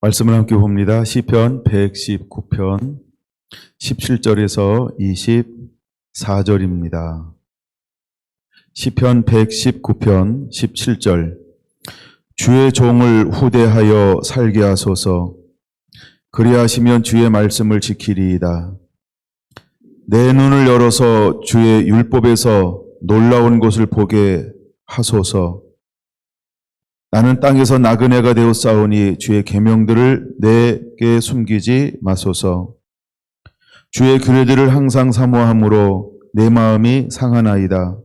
말씀을 함께 봅니다. 시편 119편 17절에서 24절입니다. 시편 119편 17절. 주의 종을 후대하여 살게 하소서. 그리하시면 주의 말씀을 지키리이다. 내 눈을 열어서 주의 율법에서 놀라운 것을 보게 하소서. 나는 땅에서 나그네가 되었사오니 주의 계명들을 내게 숨기지 마소서. 주의 규례들을 항상 사모함으로 내 마음이 상하나이다.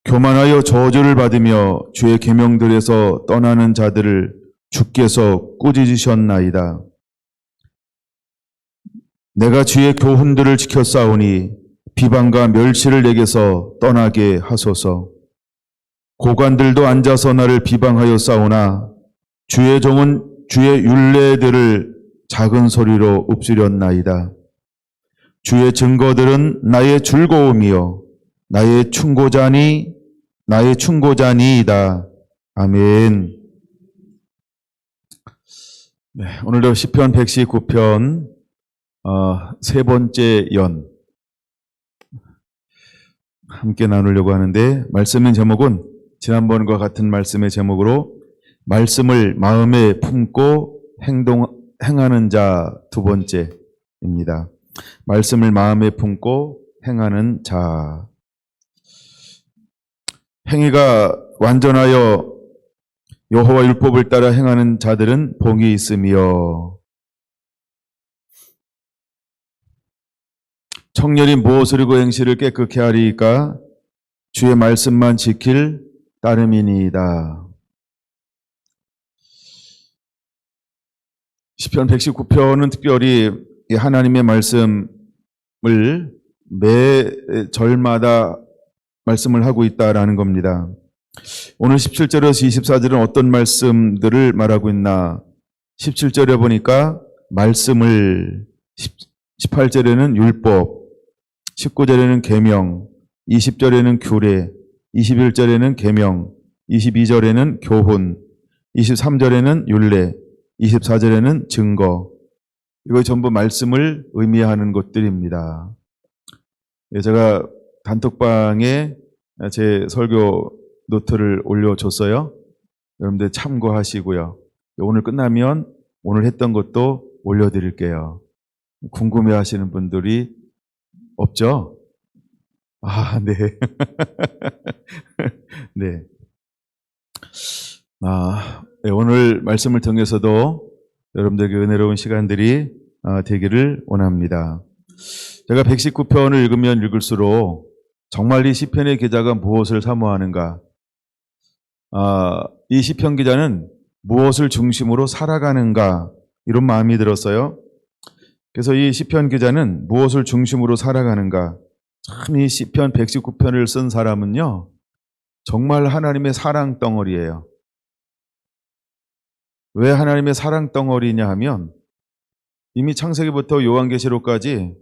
교만하여 저주를 받으며 주의 계명들에서 떠나는 자들을 주께서 꾸짖으셨나이다. 내가 주의 교훈들을 지켰사오니 비방과 멸시를 내게서 떠나게 하소서. 고관들도 앉아서 나를 비방하여 싸우나 주의 종은 주의 율례들을 작은 소리로 읊으렸나이다. 주의 증거들은 나의 즐거움이요 나의 충고자니이다. 아멘. 네, 오늘도 시편 119편 세 번째 연 함께 나누려고 하는데, 말씀의 제목은 지난번과 같은 말씀의 제목으로 말씀을 마음에 품고 행하는 자 두 번째입니다. 말씀을 마음에 품고 행하는 자. 행위가 완전하여 여호와 율법을 따라 행하는 자들은 복이 있으며, 청년이 무엇을 이고 행실을 깨끗게 하리이까 주의 말씀만 지킬 따름이니이다. 시편 119편은 특별히 하나님의 말씀을 매 절마다 말씀을 하고 있다라는 겁니다. 오늘 17절에서 24절은 어떤 말씀들을 말하고 있나? 17절에 보니까 말씀을, 18절에는 율법, 19절에는 계명, 20절에는 규례, 21절에는 계명, 22절에는 교훈, 23절에는 율례, 24절에는 증거. 이거 전부 말씀을 의미하는 것들입니다. 제가 단톡방에 제 설교 노트를 올려줬어요. 여러분들 참고하시고요. 오늘 끝나면 오늘 했던 것도 올려드릴게요. 궁금해 하시는 분들이 없죠? 아, 네. 네. 오늘 말씀을 통해서도 여러분들에게 은혜로운 시간들이 되기를 원합니다. 제가 119편을 읽으면 읽을수록 정말 이 시편의 기자가 무엇을 사모하는가? 이 시편 기자는 무엇을 중심으로 살아가는가? 이런 마음이 들었어요. 그래서 이 시편 기자는 무엇을 중심으로 살아가는가? 참 이 시편 119편을 쓴 사람은요, 정말 하나님의 사랑 덩어리예요. 왜 하나님의 사랑 덩어리냐 하면, 이미 창세기부터 요한계시록까지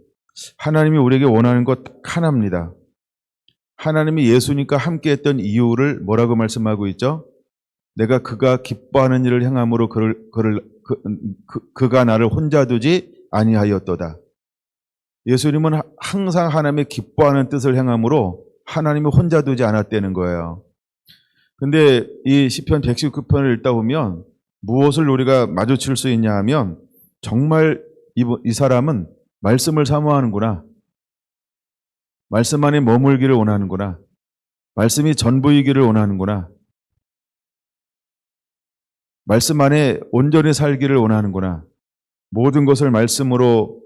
하나님이 우리에게 원하는 것 하나입니다. 하나님이 예수님과 함께 했던 이유를 뭐라고 말씀하고 있죠? 내가 그가 기뻐하는 일을 행함으로 그가 나를 혼자 두지 아니하였도다. 예수님은 항상 하나님의 기뻐하는 뜻을 행함으로 하나님이 혼자 두지 않았다는 거예요. 근데 이 시편 119편을 읽다 보면 무엇을 우리가 마주칠 수 있냐 하면, 정말 이 사람은 말씀을 사모하는구나. 말씀 안에 머물기를 원하는구나. 말씀이 전부이기를 원하는구나. 말씀 안에 온전히 살기를 원하는구나. 모든 것을 말씀으로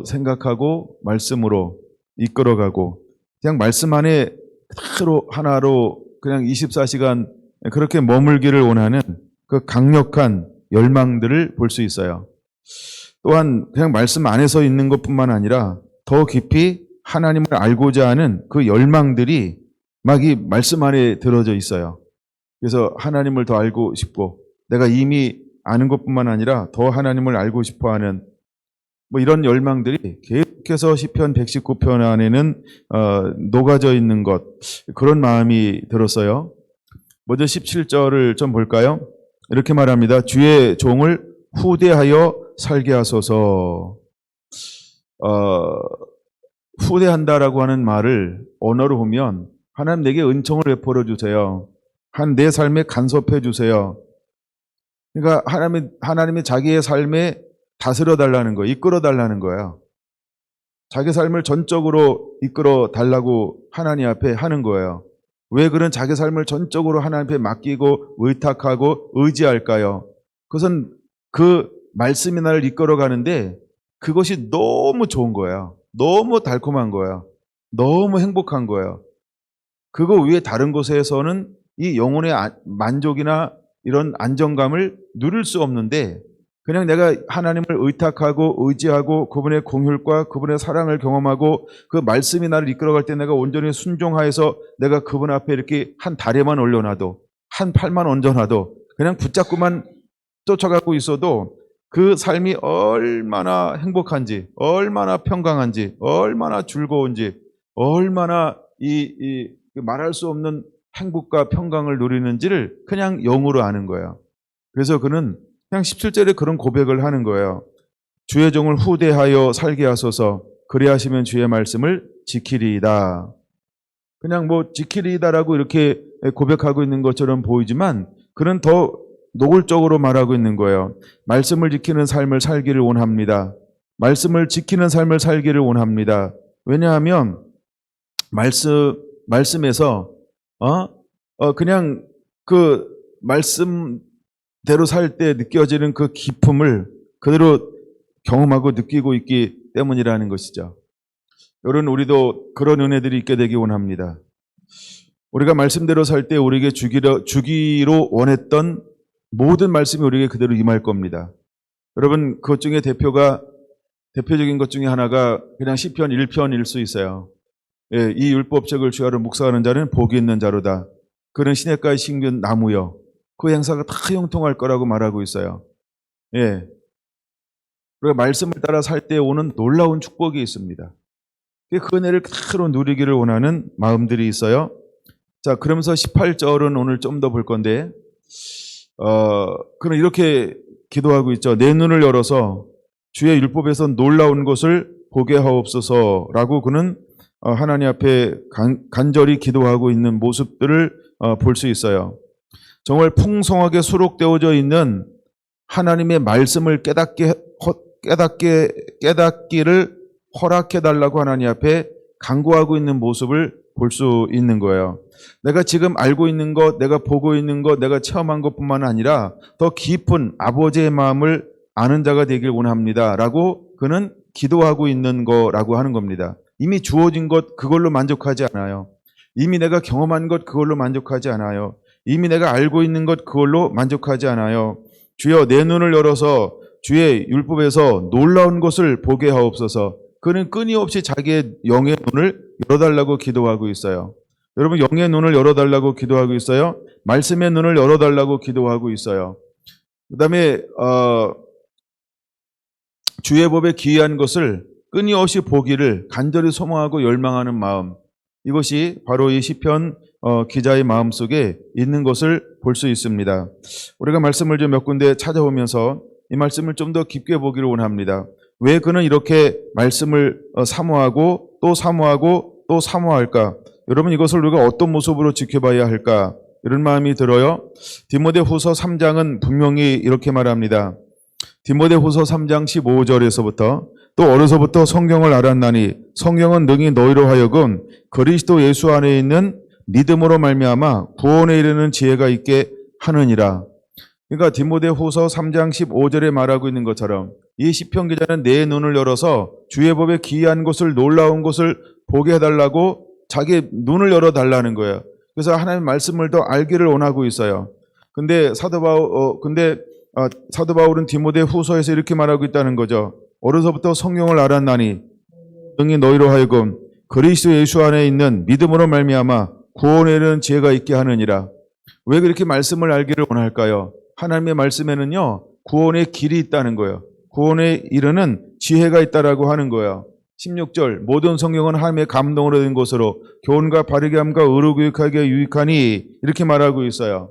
생각하고 말씀으로 이끌어가고, 그냥 말씀 안에 하나로 그냥 24시간 그렇게 머물기를 원하는 그 강력한 열망들을 볼 수 있어요. 또한 그냥 말씀 안에서 있는 것뿐만 아니라 더 깊이 하나님을 알고자 하는 그 열망들이 막 이 말씀 안에 들어져 있어요. 그래서 하나님을 더 알고 싶고, 내가 이미 아는 것뿐만 아니라 더 하나님을 알고 싶어하는 이런 열망들이 계속해서 시편 119편 안에는 녹아져 있는 것, 그런 마음이 들었어요. 먼저 17절을 좀 볼까요? 이렇게 말합니다. 주의 종을 후대하여 살게 하소서. 후대한다라고 하는 말을 언어로 보면 하나님 내게 은총을 베풀어 주세요. 내 삶에 간섭해 주세요. 그러니까 하나님이 자기의 삶에 다스려 달라는 거예요. 이끌어 달라는 거예요. 자기 삶을 전적으로 이끌어 달라고 하나님 앞에 하는 거예요. 왜 그런 자기 삶을 전적으로 하나님 앞에 맡기고 의탁하고 의지할까요? 그것은 그 말씀이 나를 이끌어 가는데 그것이 너무 좋은 거예요. 너무 달콤한 거예요. 너무 행복한 거예요. 그거 위에 다른 곳에서는 이 영혼의 만족이나 이런 안정감을 누릴 수 없는데 그냥 내가 하나님을 의탁하고 의지하고 그분의 공율과 그분의 사랑을 경험하고 그 말씀이 나를 이끌어갈 때 내가 온전히 순종하여서 내가 그분 앞에 이렇게 한 다리만 올려놔도 한 팔만 얹어놔도 그냥 붙잡고만 쫓아가고 있어도 그 삶이 얼마나 행복한지, 얼마나 평강한지, 얼마나 즐거운지, 얼마나 말할 수 없는 행복과 평강을 누리는지를 그냥 영으로 아는 거예요. 그래서 그는 그냥 17절에 그런 고백을 하는 거예요. 주의 종을 후대하여 살게 하소서. 그리하시면 주의 말씀을 지키리이다. 그냥 뭐 지키리이다라고 이렇게 고백하고 있는 것처럼 보이지만 그는 더 노골적으로 말하고 있는 거예요. 말씀을 지키는 삶을 살기를 원합니다. 말씀을 지키는 삶을 살기를 원합니다. 왜냐하면 말씀에서 그냥 그 말씀대로 살 때 느껴지는 그 기쁨을 그대로 경험하고 느끼고 있기 때문이라는 것이죠. 여러분, 우리도 그런 은혜들이 있게 되기 원합니다. 우리가 말씀대로 살 때 우리에게 주기로 원했던 모든 말씀이 우리에게 그대로 임할 겁니다. 여러분, 그것 중에 대표적인 것 중에 하나가 그냥 시편 1편일 수 있어요. 예, 이 율법책을 주야로 묵상하는 자는 복이 있는 자로다. 그는 시냇가에 심긴 나무여. 그 행사가 다 형통할 거라고 말하고 있어요. 예. 우리가 말씀을 따라 살 때 오는 놀라운 축복이 있습니다. 그 은혜를 그대로 누리기를 원하는 마음들이 있어요. 자, 그러면서 18절은 오늘 좀 더 볼 건데, 그는 이렇게 기도하고 있죠. 내 눈을 열어서 주의 율법에서 놀라운 것을 보게 하옵소서라고 그는 하나님 앞에 간절히 기도하고 있는 모습들을 볼 수 있어요. 정말 풍성하게 수록되어져 있는 하나님의 말씀을 깨닫기를 허락해 달라고 하나님 앞에 간구하고 있는 모습을 볼 수 있는 거예요. 내가 지금 알고 있는 것, 내가 보고 있는 것, 내가 체험한 것뿐만 아니라 더 깊은 아버지의 마음을 아는 자가 되길 원합니다. 라고 그는 기도하고 있는 거라고 하는 겁니다. 이미 주어진 것 그걸로 만족하지 않아요. 이미 내가 경험한 것 그걸로 만족하지 않아요. 이미 내가 알고 있는 것 그걸로 만족하지 않아요. 주여 내 눈을 열어서 주의 율법에서 놀라운 것을 보게 하옵소서. 그는 끊임없이 자기의 영의 눈을 열어달라고 기도하고 있어요. 여러분, 영의 눈을 열어달라고 기도하고 있어요. 말씀의 눈을 열어달라고 기도하고 있어요. 그 다음에 주의 법에 기이한 것을 끊임없이 보기를 간절히 소망하고 열망하는 마음, 이것이 바로 이 시편 기자의 마음속에 있는 것을 볼 수 있습니다. 우리가 말씀을 좀 몇 군데 찾아보면서 이 말씀을 좀 더 깊게 보기를 원합니다. 왜 그는 이렇게 말씀을 사모하고 또 사모하고 또 사모할까? 여러분, 이것을 우리가 어떤 모습으로 지켜봐야 할까? 이런 마음이 들어요. 디모데후서 3장은 분명히 이렇게 말합니다. 디모데후서 3장 15절에서부터 또 어려서부터 성경을 알았나니 성경은 능히 너희로 하여금 그리스도 예수 안에 있는 믿음으로 말미암아 구원에 이르는 지혜가 있게 하느니라. 그러니까 디모데후서 3장 15절에 말하고 있는 것처럼 이 시편 기자는 내 눈을 열어서 주의 법에 기이한 것을, 놀라운 것을 보게 해달라고 자기 눈을 열어달라는 거예요. 그래서 하나님의 말씀을 더 알기를 원하고 있어요. 근데 사도 바울은 디모데후서에서 이렇게 말하고 있다는 거죠. 어려서부터 성경을 알았나니 능히 너희로 하여금 그리스도 예수 안에 있는 믿음으로 말미암아 구원에 이르는 지혜가 있게 하느니라. 왜 그렇게 말씀을 알기를 원할까요? 하나님의 말씀에는요, 구원의 길이 있다는 거예요. 구원에 이르는 지혜가 있다라고 하는 거예요. 16절, 모든 성경은 하나님의 감동으로 된 것으로 교훈과 바르게 함과 의로 교육하기에 유익하니, 이렇게 말하고 있어요.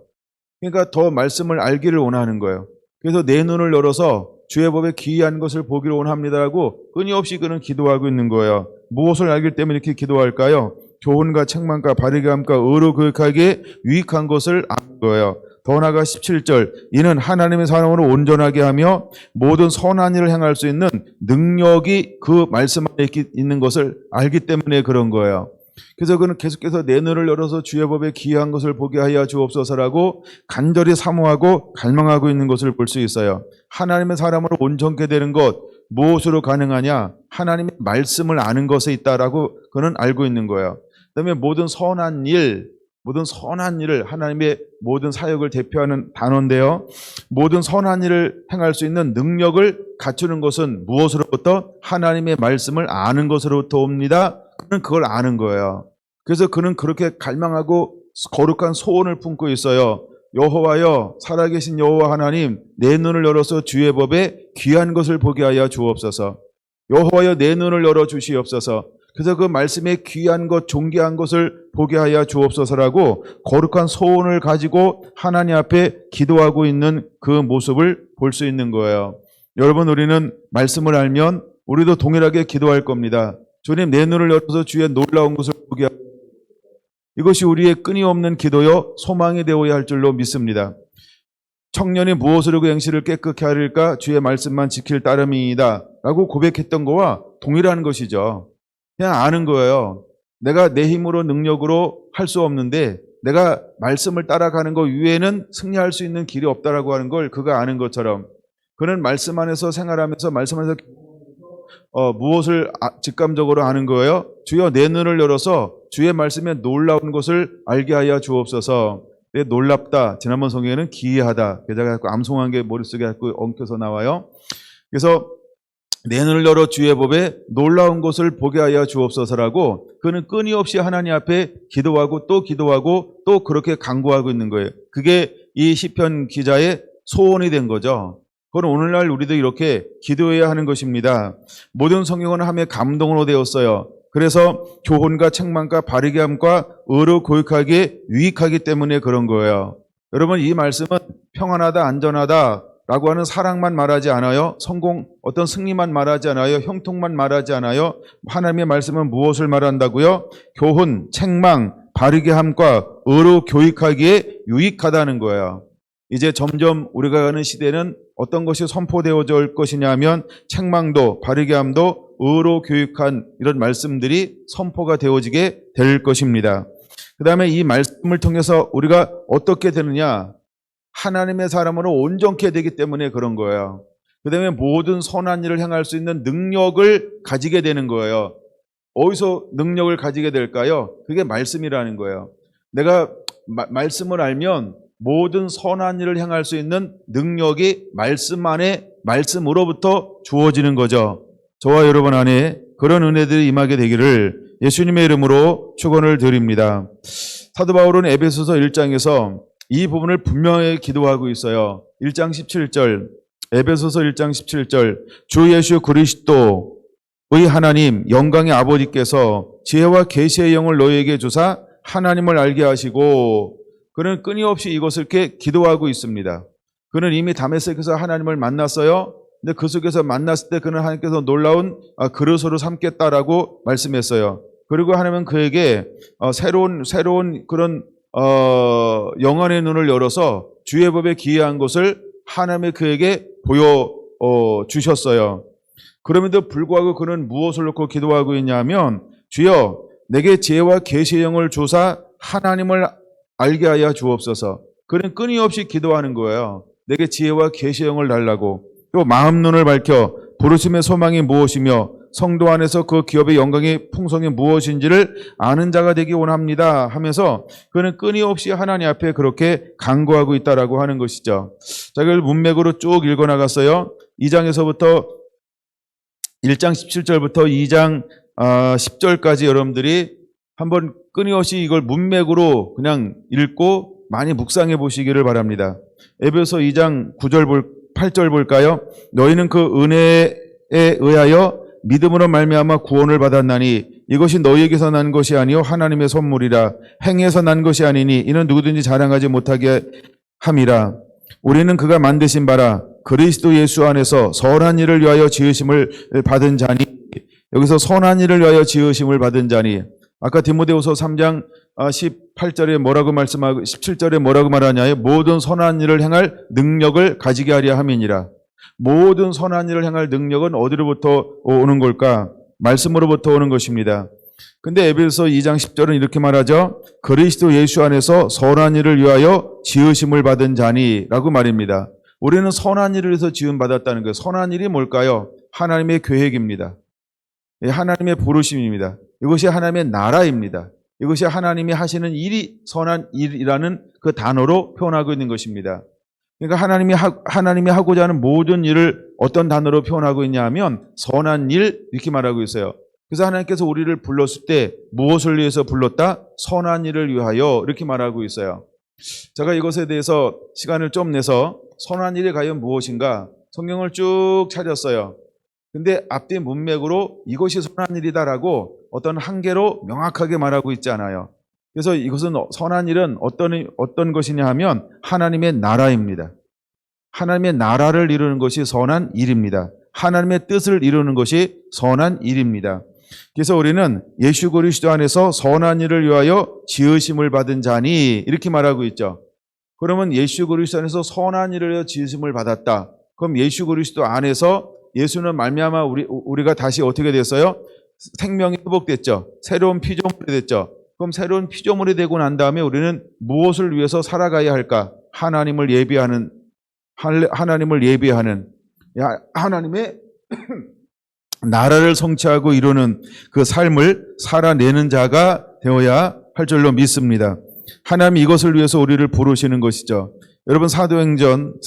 그러니까 더 말씀을 알기를 원하는 거예요. 그래서 내 눈을 열어서 주의 법에 기이한 것을 보기를 원합니다라고 끊임없이 그는 기도하고 있는 거예요. 무엇을 알기 때문에 이렇게 기도할까요? 교훈과 책망과 바르게함과 의로 교육하기에 유익한 것을 아는 거예요. 더 나아가 17절, 이는 하나님의 사람으로 온전하게 하며 모든 선한 일을 행할 수 있는 능력이 그 말씀 안에 있는 것을 알기 때문에 그런 거예요. 그래서 그는 계속해서 내 눈을 열어서 주의 법에 기이한 것을 보게 하여 주옵소서라고 간절히 사모하고 갈망하고 있는 것을 볼 수 있어요. 하나님의 사람으로 온전케 되는 것 무엇으로 가능하냐? 하나님의 말씀을 아는 것에 있다라고 그는 알고 있는 거예요. 그다음에 모든 선한 일을 하나님의 모든 사역을 대표하는 단어인데요. 모든 선한 일을 행할 수 있는 능력을 갖추는 것은 무엇으로부터? 하나님의 말씀을 아는 것으로부터 옵니다. 그는 그걸 아는 거예요. 그래서 그는 그렇게 갈망하고 거룩한 소원을 품고 있어요. 여호와여, 살아계신 여호와 하나님, 내 눈을 열어서 주의 법에 귀한 것을 보게 하여 주옵소서. 여호와여, 내 눈을 열어 주시옵소서. 그래서 그 말씀에 귀한 것, 존귀한 것을 보게 하여 주옵소서라고 거룩한 소원을 가지고 하나님 앞에 기도하고 있는 그 모습을 볼 수 있는 거예요. 여러분, 우리는 말씀을 알면 우리도 동일하게 기도할 겁니다. 주님, 내 눈을 열어서 주의 놀라운 것을 보게 하여 주옵소서. 이것이 우리의 끊임없는 기도요 소망이 되어야 할 줄로 믿습니다. 청년이 무엇으로 그 행실을 깨끗게 하릴까? 주의 말씀만 지킬 따름이다 라고 고백했던 거와 동일한 것이죠. 그냥 아는 거예요. 내가 내 힘으로 능력으로 할 수 없는데 내가 말씀을 따라가는 것 이외에는 승리할 수 있는 길이 없다라고 하는 걸 그가 아는 것처럼 그는 말씀 안에서 생활하면서 말씀 안에서 무엇을 직감적으로 아는 거예요? 주여, 내 눈을 열어서 주의 말씀에 놀라운 것을 알게 하여 주옵소서. 내 놀랍다. 지난번 성경에는 기이하다. 게다가 암송한 게 머릿속에 엉켜서 나와요. 그래서 내 눈을 열어 주의 법에 놀라운 것을 보게 하여 주옵소서라고 그는 끊임없이 하나님 앞에 기도하고 또 그렇게 간구하고 있는 거예요. 그게 이 시편 기자의 소원이 된 거죠. 그건 오늘날 우리도 이렇게 기도해야 하는 것입니다. 모든 성경은 함에 감동으로 되었어요. 그래서 교훈과 책망과 바르게함과 의로 교육하기에 유익하기 때문에 그런 거예요. 여러분, 이 말씀은 평안하다, 안전하다 라고 하는 사랑만 말하지 않아요. 어떤 승리만 말하지 않아요. 형통만 말하지 않아요. 하나님의 말씀은 무엇을 말한다고요? 교훈, 책망, 바르게함과 의로 교육하기에 유익하다는 거예요. 이제 점점 우리가 가는 시대는 어떤 것이 선포되어져 올 것이냐 하면 책망도 바르게함도 의로 교육한 이런 말씀들이 선포가 되어지게 될 것입니다. 그 다음에 이 말씀을 통해서 우리가 어떻게 되느냐? 하나님의 사람으로 온전케 되기 때문에 그런 거예요. 그 다음에 모든 선한 일을 행할 수 있는 능력을 가지게 되는 거예요. 어디서 능력을 가지게 될까요? 그게 말씀이라는 거예요. 내가 말씀을 알면 모든 선한 일을 행할 수 있는 능력이 말씀 안에 말씀으로부터 주어지는 거죠. 저와 여러분 안에 그런 은혜들이 임하게 되기를 예수님의 이름으로 축원을 드립니다. 사도 바울은 에베소서 1장에서 이 부분을 분명히 기도하고 있어요. 1장 17절, 에베소서 1장 17절, 주 예수 그리스도의 하나님 영광의 아버지께서 지혜와 계시의 영을 너희에게 주사 하나님을 알게 하시고, 그는 끊임없이 이것을 이렇게 기도하고 있습니다. 그는 이미 다메섹에서 하나님을 만났어요. 근데 그 속에서 만났을 때 그는 하나님께서 놀라운 그릇으로 삼겠다라고 말씀했어요. 그리고 하나님은 그에게 새로운 그런 영안의 눈을 열어서 주의 법에 기이한 것을 하나님의 그에게 보여 주셨어요. 그럼에도 불구하고 그는 무엇을 놓고 기도하고 있냐면, 주여 내게 지혜와 계시의 영을 주사 하나님을 알게 하여 주옵소서. 그는 끊임없이 기도하는 거예요. 내게 지혜와 계시의 영을 달라고. 또 마음 눈을 밝혀 부르심의 소망이 무엇이며 성도 안에서 그 기업의 영광의 풍성이 무엇인지를 아는 자가 되기 원합니다 하면서 그는 끊임없이 하나님 앞에 그렇게 간구하고 있다라고 하는 것이죠. 자, 그걸 문맥으로 쭉 읽어나갔어요. 2장에서부터 1장 17절부터 2장 10절까지 여러분들이 한번 끊임없이 이걸 문맥으로 그냥 읽고 많이 묵상해 보시기를 바랍니다. 에베소 2장 8절 볼까요? 너희는 그 은혜에 의하여 믿음으로 말미암아 구원을 받았나니 이것이 너희에게서 난 것이 아니요 하나님의 선물이라. 행해서 난 것이 아니니 이는 누구든지 자랑하지 못하게 함이라. 우리는 그가 만드신 바라 그리스도 예수 안에서 선한 일을 위하여 지으심을 받은 자니. 여기서 선한 일을 위하여 지으심을 받은 자니. 아까 디모데후서 3장 18절에 뭐라고 말씀하고 17절에 뭐라고 말하냐에 모든 선한 일을 행할 능력을 가지게 하려 함이니라. 모든 선한 일을 행할 능력은 어디로부터 오는 걸까? 말씀으로부터 오는 것입니다. 근데 에베소서 2장 10절은 이렇게 말하죠. 그리스도 예수 안에서 선한 일을 위하여 지으심을 받은 자니 라고 말입니다. 우리는 선한 일을 위해서 지음 받았다는 거예요. 선한 일이 뭘까요? 하나님의 계획입니다. 하나님의 부르심입니다. 이것이 하나님의 나라입니다. 이것이 하나님이 하시는 일이 선한 일이라는 그 단어로 표현하고 있는 것입니다. 그러니까 하나님이 하고자 하는 모든 일을 어떤 단어로 표현하고 있냐 하면 선한 일 이렇게 말하고 있어요. 그래서 하나님께서 우리를 불렀을 때 무엇을 위해서 불렀다? 선한 일을 위하여 이렇게 말하고 있어요. 제가 이것에 대해서 시간을 좀 내서 선한 일이 과연 무엇인가 성경을 쭉 찾았어요. 근데 앞뒤 문맥으로 이것이 선한 일이다라고 어떤 한계로 명확하게 말하고 있지 않아요. 그래서 이것은 선한 일은 어떤 것이냐 하면 하나님의 나라입니다. 하나님의 나라를 이루는 것이 선한 일입니다. 하나님의 뜻을 이루는 것이 선한 일입니다. 그래서 우리는 예수 그리스도 안에서 선한 일을 위하여 지으심을 받은 자니 이렇게 말하고 있죠. 그러면 예수 그리스도 안에서 선한 일을 위하여 지으심을 받았다. 그럼 예수 그리스도 안에서 예수는 말미암아 우리가 다시 어떻게 됐어요? 생명이 회복됐죠. 새로운 피조물이 됐죠. 그럼 새로운 피조물이 되고 난 다음에 우리는 무엇을 위해서 살아가야 할까? 하나님을 예비하는 하나님의 나라를 성취하고 이루는 그 삶을 살아내는 자가 되어야 할 줄로 믿습니다. 하나님이 이것을 위해서 우리를 부르시는 것이죠. 여러분 사도행전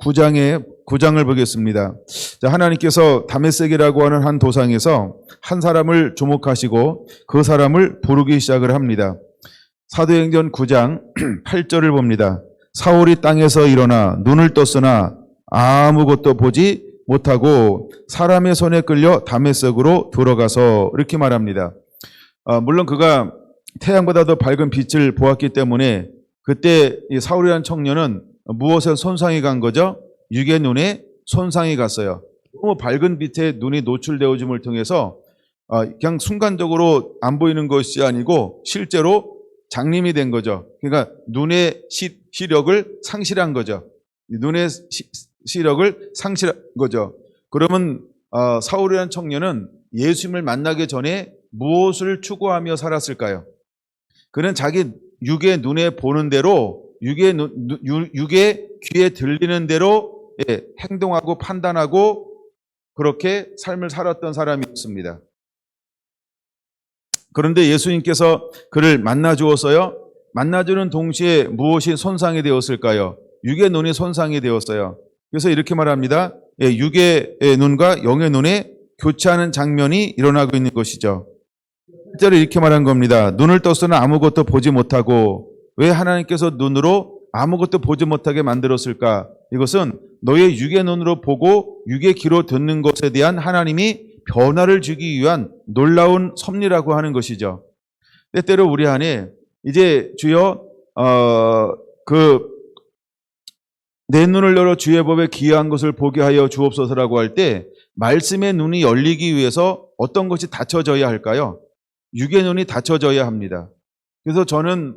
9장을 보겠습니다. 자, 하나님께서 다메섹이라고 하는 한 도상에서 한 사람을 주목하시고 그 사람을 부르기 시작을 합니다. 사도행전 9장 8절을 봅니다. 사울이 땅에서 일어나 눈을 떴으나 아무것도 보지 못하고 사람의 손에 끌려 다메섹으로 들어가서 이렇게 말합니다. 물론 그가 태양보다 더 밝은 빛을 보았기 때문에 그때 이 사울이라는 청년은 무엇에 손상이 간 거죠? 육의 눈에 손상이 갔어요. 너무 밝은 빛에 눈이 노출되어짐을 통해서 그냥 순간적으로 안 보이는 것이 아니고 실제로 장님이 된 거죠. 그러니까 눈의 시력을 상실한 거죠. 눈의 시력을 상실한 거죠. 그러면 사울이라는 청년은 예수님을 만나기 전에 무엇을 추구하며 살았을까요? 그는 자기 육의 눈에 보는 대로 육의 귀에 들리는 대로 행동하고 판단하고 그렇게 삶을 살았던 사람이었습니다. 그런데 예수님께서 그를 만나 주었어요. 만나주는 동시에 무엇이 손상이 되었을까요? 육의 눈이 손상이 되었어요. 그래서 이렇게 말합니다. 육의 눈과 영의 눈에 교차하는 장면이 일어나고 있는 것이죠. 실제로 이렇게 말한 겁니다. 눈을 떴으나 아무것도 보지 못하고 왜 하나님께서 눈으로 아무것도 보지 못하게 만들었을까? 이것은 너의 육의 눈으로 보고 육의 귀로 듣는 것에 대한 하나님이 변화를 주기 위한 놀라운 섭리라고 하는 것이죠. 때때로 우리 안에 이제 주여 내 눈을 열어 주의 법에 기이한 것을 보게 하여 주옵소서라고 할 때 말씀의 눈이 열리기 위해서 어떤 것이 닫혀져야 할까요? 육의 눈이 닫혀져야 합니다. 그래서 저는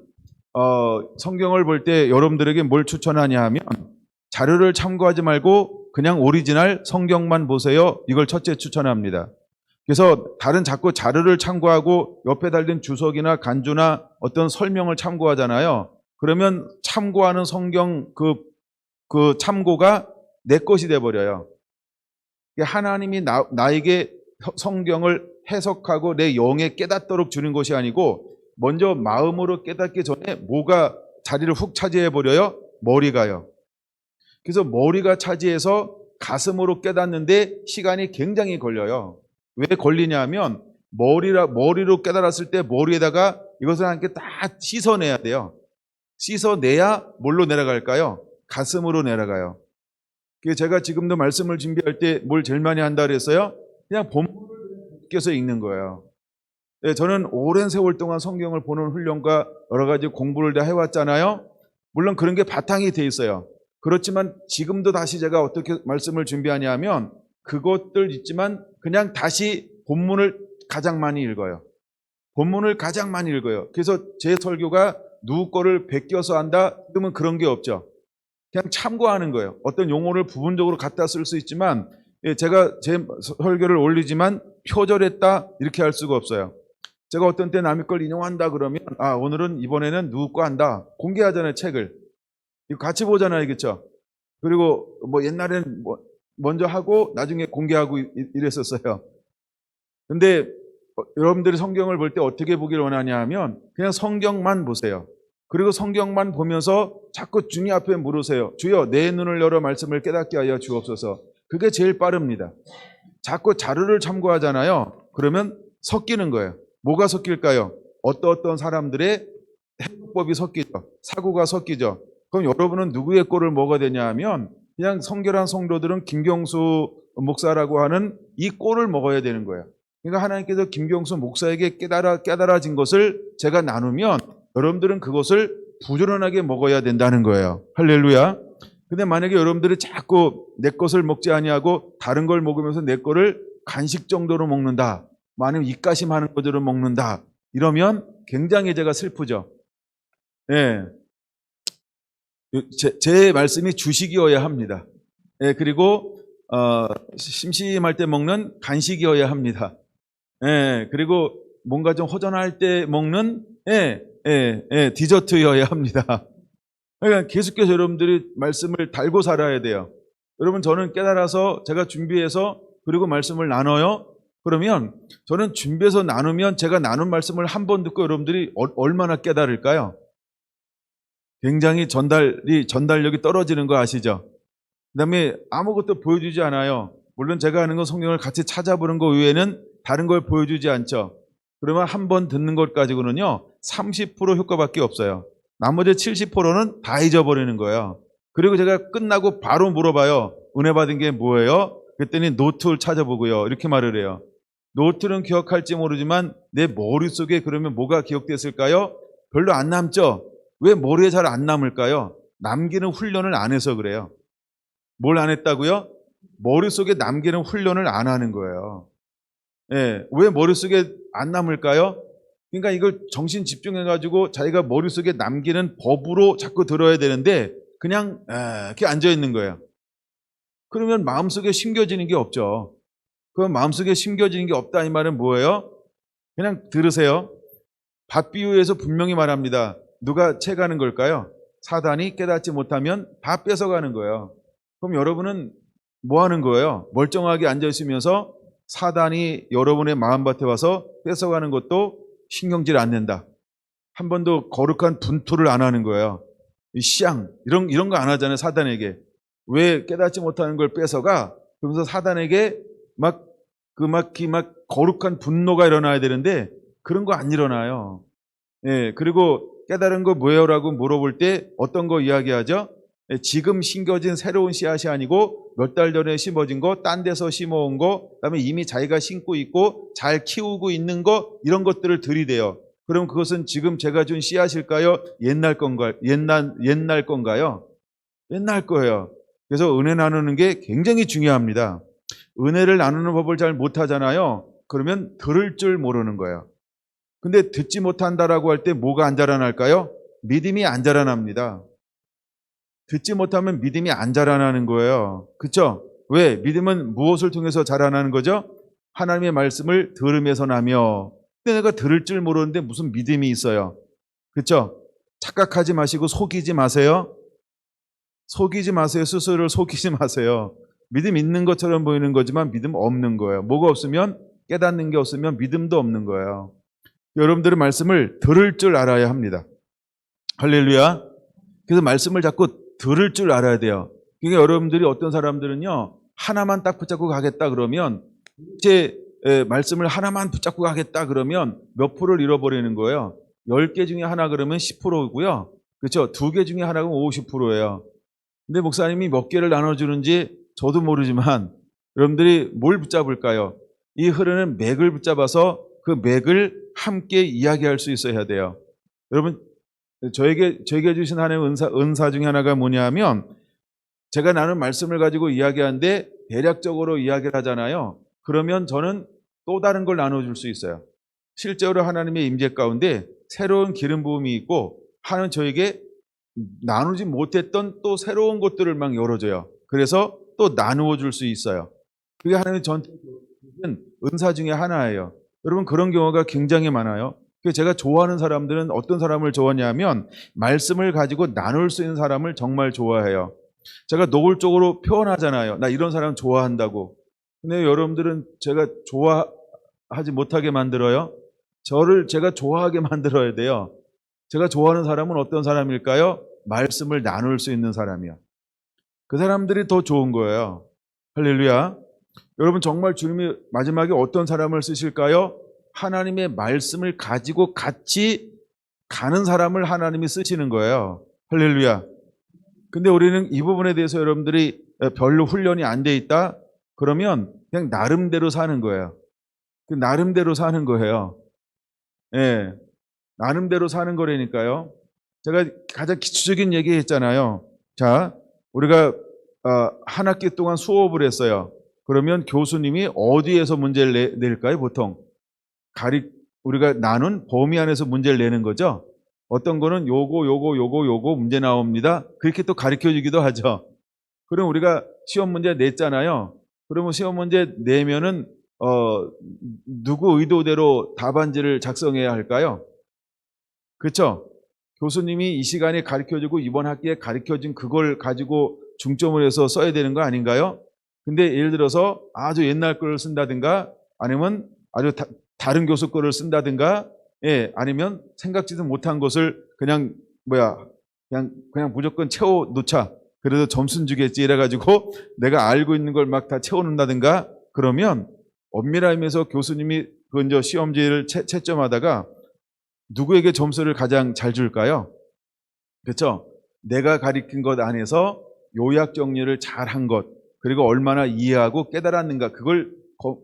성경을 볼 때 여러분들에게 뭘 추천하냐 하면 자료를 참고하지 말고 그냥 오리지널 성경만 보세요. 이걸 첫째 추천합니다. 그래서 자꾸 자료를 참고하고 옆에 달린 주석이나 간주나 어떤 설명을 참고하잖아요. 그러면 참고하는 성경 그 참고가 내 것이 돼버려요. 하나님이 나에게 성경을 해석하고 내 영에 깨닫도록 주는 것이 아니고 먼저 마음으로 깨닫기 전에 뭐가 자리를 훅 차지해버려요? 머리가요. 그래서 머리가 차지해서 가슴으로 깨닫는데 시간이 굉장히 걸려요. 왜 걸리냐 하면 머리로 깨달았을 때 머리에다가 이것을 함께 다 씻어내야 돼요. 씻어내야 뭘로 내려갈까요? 가슴으로 내려가요. 그래서 제가 지금도 말씀을 준비할 때 뭘 제일 많이 한다 그랬어요? 그냥 본문을 느껴서 읽는 거예요. 저는 오랜 세월 동안 성경을 보는 훈련과 여러 가지 공부를 다 해왔잖아요. 물론 그런 게 바탕이 돼 있어요. 그렇지만 지금도 다시 제가 어떻게 말씀을 준비하냐 하면 그것들 있지만 그냥 다시 본문을 가장 많이 읽어요. 본문을 가장 많이 읽어요. 그래서 제 설교가 누구 거를 베껴서 한다? 그러면 그런 게 없죠. 그냥 참고하는 거예요. 어떤 용어를 부분적으로 갖다 쓸 수 있지만 제가 제 설교를 올리지만 표절했다 이렇게 할 수가 없어요. 제가 어떤 때 남의 걸 인용한다 그러면 오늘은 이번에는 누구 거 한다. 공개하잖아요, 책을. 이거 같이 보잖아요, 그렇죠? 그리고 뭐 옛날에는 먼저 하고 나중에 공개하고 이랬었어요. 근데 여러분들이 성경을 볼 때 어떻게 보기를 원하냐 하면 그냥 성경만 보세요. 그리고 성경만 보면서 자꾸 주님 앞에 물으세요. 주여 내 눈을 열어 말씀을 깨닫게 하여 주옵소서. 그게 제일 빠릅니다. 자꾸 자료를 참고하잖아요. 그러면 섞이는 거예요. 뭐가 섞일까요? 어떤 사람들의 해석법이 섞이죠. 사고가 섞이죠. 그럼 여러분은 누구의 꼴을 먹어야 되냐 하면 그냥 성결한 성도들은 김경수 목사라고 하는 이 꼴을 먹어야 되는 거예요. 그러니까 하나님께서 김경수 목사에게 깨달아진 것을 제가 나누면 여러분들은 그것을 부지런하게 먹어야 된다는 거예요. 할렐루야. 근데 만약에 여러분들이 자꾸 내 것을 먹지 아니하고 다른 걸 먹으면서 내 거를 간식 정도로 먹는다. 아니면 입가심하는 것으로 먹는다. 이러면 굉장히 제가 슬프죠. 예. 제 말씀이 주식이어야 합니다. 예, 그리고 심심할 때 먹는 간식이어야 합니다. 예, 그리고 뭔가 좀 허전할 때 먹는 디저트여야 합니다. 그러니까 계속해서 여러분들이 말씀을 달고 살아야 돼요. 여러분 저는 깨달아서 제가 준비해서 그리고 말씀을 나눠요. 그러면 저는 준비해서 나누면 제가 나눈 말씀을 한 번 듣고 여러분들이 얼마나 깨달을까요? 굉장히 전달력이 떨어지는 거 아시죠? 그 다음에 아무것도 보여주지 않아요. 물론 제가 하는 건 성경을 같이 찾아보는 거 외에는 다른 걸 보여주지 않죠. 그러면 한 번 듣는 것 가지고는요 30% 효과밖에 없어요. 나머지 70%는 다 잊어버리는 거예요. 그리고 제가 끝나고 바로 물어봐요. 은혜 받은 게 뭐예요? 그랬더니 노트를 찾아보고요. 이렇게 말을 해요. 노트는 기억할지 모르지만 내 머릿속에 그러면 뭐가 기억됐을까요? 별로 안 남죠? 왜 머리에 잘 안 남을까요? 남기는 훈련을 안 해서 그래요. 뭘 안 했다고요? 머릿속에 남기는 훈련을 안 하는 거예요. 예, 왜 머릿속에 안 남을까요? 그러니까 이걸 정신 집중해가지고 자기가 머릿속에 남기는 법으로 자꾸 들어야 되는데 그냥 이렇게 앉아있는 거예요. 그러면 마음속에 심겨지는 게 없죠. 그럼 마음속에 심겨지는 게 없다 이 말은 뭐예요? 그냥 들으세요. 밭 비유에서 분명히 말합니다. 누가 채가는 걸까요? 사단이 깨닫지 못하면 다 뺏어가는 거예요. 그럼 여러분은 뭐 하는 거예요? 멀쩡하게 앉아있으면서 사단이 여러분의 마음밭에 와서 뺏어가는 것도 신경질 안 낸다. 한 번도 거룩한 분투를 안 하는 거예요. 이 시앙 이런 거 안 하잖아요. 사단에게. 왜 깨닫지 못하는 걸 뺏어가? 그러면서 사단에게 막 거룩한 분노가 일어나야 되는데 그런 거 안 일어나요. 예, 그리고 깨달은 거 뭐예요? 라고 물어볼 때 어떤 거 이야기하죠? 예, 지금 심겨진 새로운 씨앗이 아니고 몇 달 전에 심어진 거, 딴 데서 심어온 거, 그다음에 이미 자기가 심고 있고 잘 키우고 있는 거 이런 것들을 들이대요. 그럼 그것은 지금 제가 준 씨앗일까요? 옛날 건가요? 옛날 건가요? 옛날 거예요. 그래서 은혜 나누는 게 굉장히 중요합니다. 은혜를 나누는 법을 잘 못하잖아요. 그러면 들을 줄 모르는 거예요. 근데 듣지 못한다라고 할 때 뭐가 안 자라날까요? 믿음이 안 자라납니다. 듣지 못하면 믿음이 안 자라나는 거예요. 그렇죠? 왜? 믿음은 무엇을 통해서 자라나는 거죠? 하나님의 말씀을 들으면서 나며. 근데 내가 들을 줄 모르는데 무슨 믿음이 있어요? 그렇죠? 착각하지 마시고 속이지 마세요. 속이지 마세요. 스스로를 속이지 마세요. 믿음 있는 것처럼 보이는 거지만 믿음 없는 거예요. 뭐가 없으면 깨닫는 게 없으면 믿음도 없는 거예요. 여러분들의 말씀을 들을 줄 알아야 합니다. 할렐루야. 그래서 말씀을 자꾸 들을 줄 알아야 돼요. 그러니까 여러분들이 어떤 사람들은요 하나만 딱 붙잡고 가겠다 그러면 제 말씀을 하나만 붙잡고 가겠다 그러면 몇 프로를 잃어버리는 거예요. 10개 중에 하나 그러면 10%고요. 그렇죠? 2개 중에 하나가 50%예요. 근데 목사님이 몇 개를 나눠주는지 저도 모르지만 여러분들이 뭘 붙잡을까요? 이 흐르는 맥을 붙잡아서 그 맥을 함께 이야기할 수 있어야 돼요. 여러분 저에게 주신 하나님의 은사 중에 하나가 뭐냐면, 제가 나눈 말씀을 가지고 이야기하는데 대략적으로 이야기를 하잖아요. 그러면 저는 또 다른 걸 나눠줄 수 있어요. 실제로 하나님의 임재 가운데 새로운 기름 부음이 있고, 하나님 저에게 나누지 못했던 또 새로운 것들을 막 열어줘요. 그래서 또 나누어 줄 수 있어요. 그게 하나님의 전체 은사 중에 하나예요. 여러분, 그런 경우가 굉장히 많아요. 제가 좋아하는 사람들은 어떤 사람을 좋아하냐면, 말씀을 가지고 나눌 수 있는 사람을 정말 좋아해요. 제가 노골적으로 표현하잖아요. 나 이런 사람 좋아한다고. 근데 여러분들은 제가 좋아하지 못하게 만들어요. 저를 제가 좋아하게 만들어야 돼요. 제가 좋아하는 사람은 어떤 사람일까요? 말씀을 나눌 수 있는 사람이요. 그 사람들이 더 좋은 거예요. 할렐루야. 여러분, 정말 주님이 마지막에 어떤 사람을 쓰실까요? 하나님의 말씀을 가지고 같이 가는 사람을 하나님이 쓰시는 거예요. 할렐루야. 근데 우리는 이 부분에 대해서 여러분들이 별로 훈련이 안 돼 있다? 그러면 그냥 나름대로 사는 거예요. 나름대로 사는 거예요. 예. 나름대로 사는 거라니까요. 제가 가장 기초적인 얘기 했잖아요. 자, 우리가 한 학기 동안 수업을 했어요. 그러면 교수님이 어디에서 문제를 낼까요? 보통 우리가 나눈 범위 안에서 문제를 내는 거죠. 어떤 거는 요거 문제 나옵니다. 그렇게 또 가르쳐 주기도 하죠. 그럼 우리가 시험 문제 냈잖아요. 그러면 시험 문제 내면은 누구 의도대로 답안지를 작성해야 할까요? 그렇죠? 교수님이 이 시간에 가르쳐주고 이번 학기에 가르쳐준 그걸 가지고 중점을 해서 써야 되는 거 아닌가요? 근데 예를 들어서 아주 옛날 거를 쓴다든가, 아니면 아주 다른 교수 거를 쓴다든가, 아니면 생각지도 못한 것을 그냥 무조건 채워 놓자. 그래도 점수는 주겠지 이래가지고 내가 알고 있는 걸 막 다 채워놓는다든가, 그러면 엄밀하면서 교수님이 그 시험지를 채점하다가 누구에게 점수를 가장 잘 줄까요? 그렇죠? 내가 가르친 것 안에서 요약 정리를 잘 한 것, 그리고 얼마나 이해하고 깨달았는가, 그걸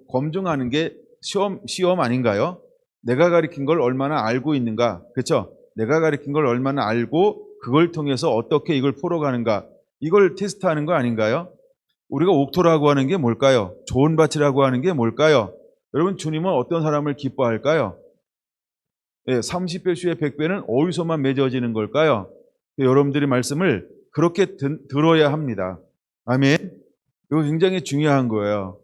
검증하는 게 시험 아닌가요? 내가 가르친 걸 얼마나 알고 있는가, 그렇죠? 내가 가르친 걸 얼마나 알고 그걸 통해서 어떻게 이걸 풀어가는가, 이걸 테스트하는 거 아닌가요? 우리가 옥토라고 하는 게 뭘까요? 좋은 밭이라고 하는 게 뭘까요? 여러분, 주님은 어떤 사람을 기뻐할까요? 30배 수의 100배는 어디서만 맺어지는 걸까요? 여러분들이 말씀을 그렇게 들어야 합니다. 아멘. 이거 굉장히 중요한 거예요.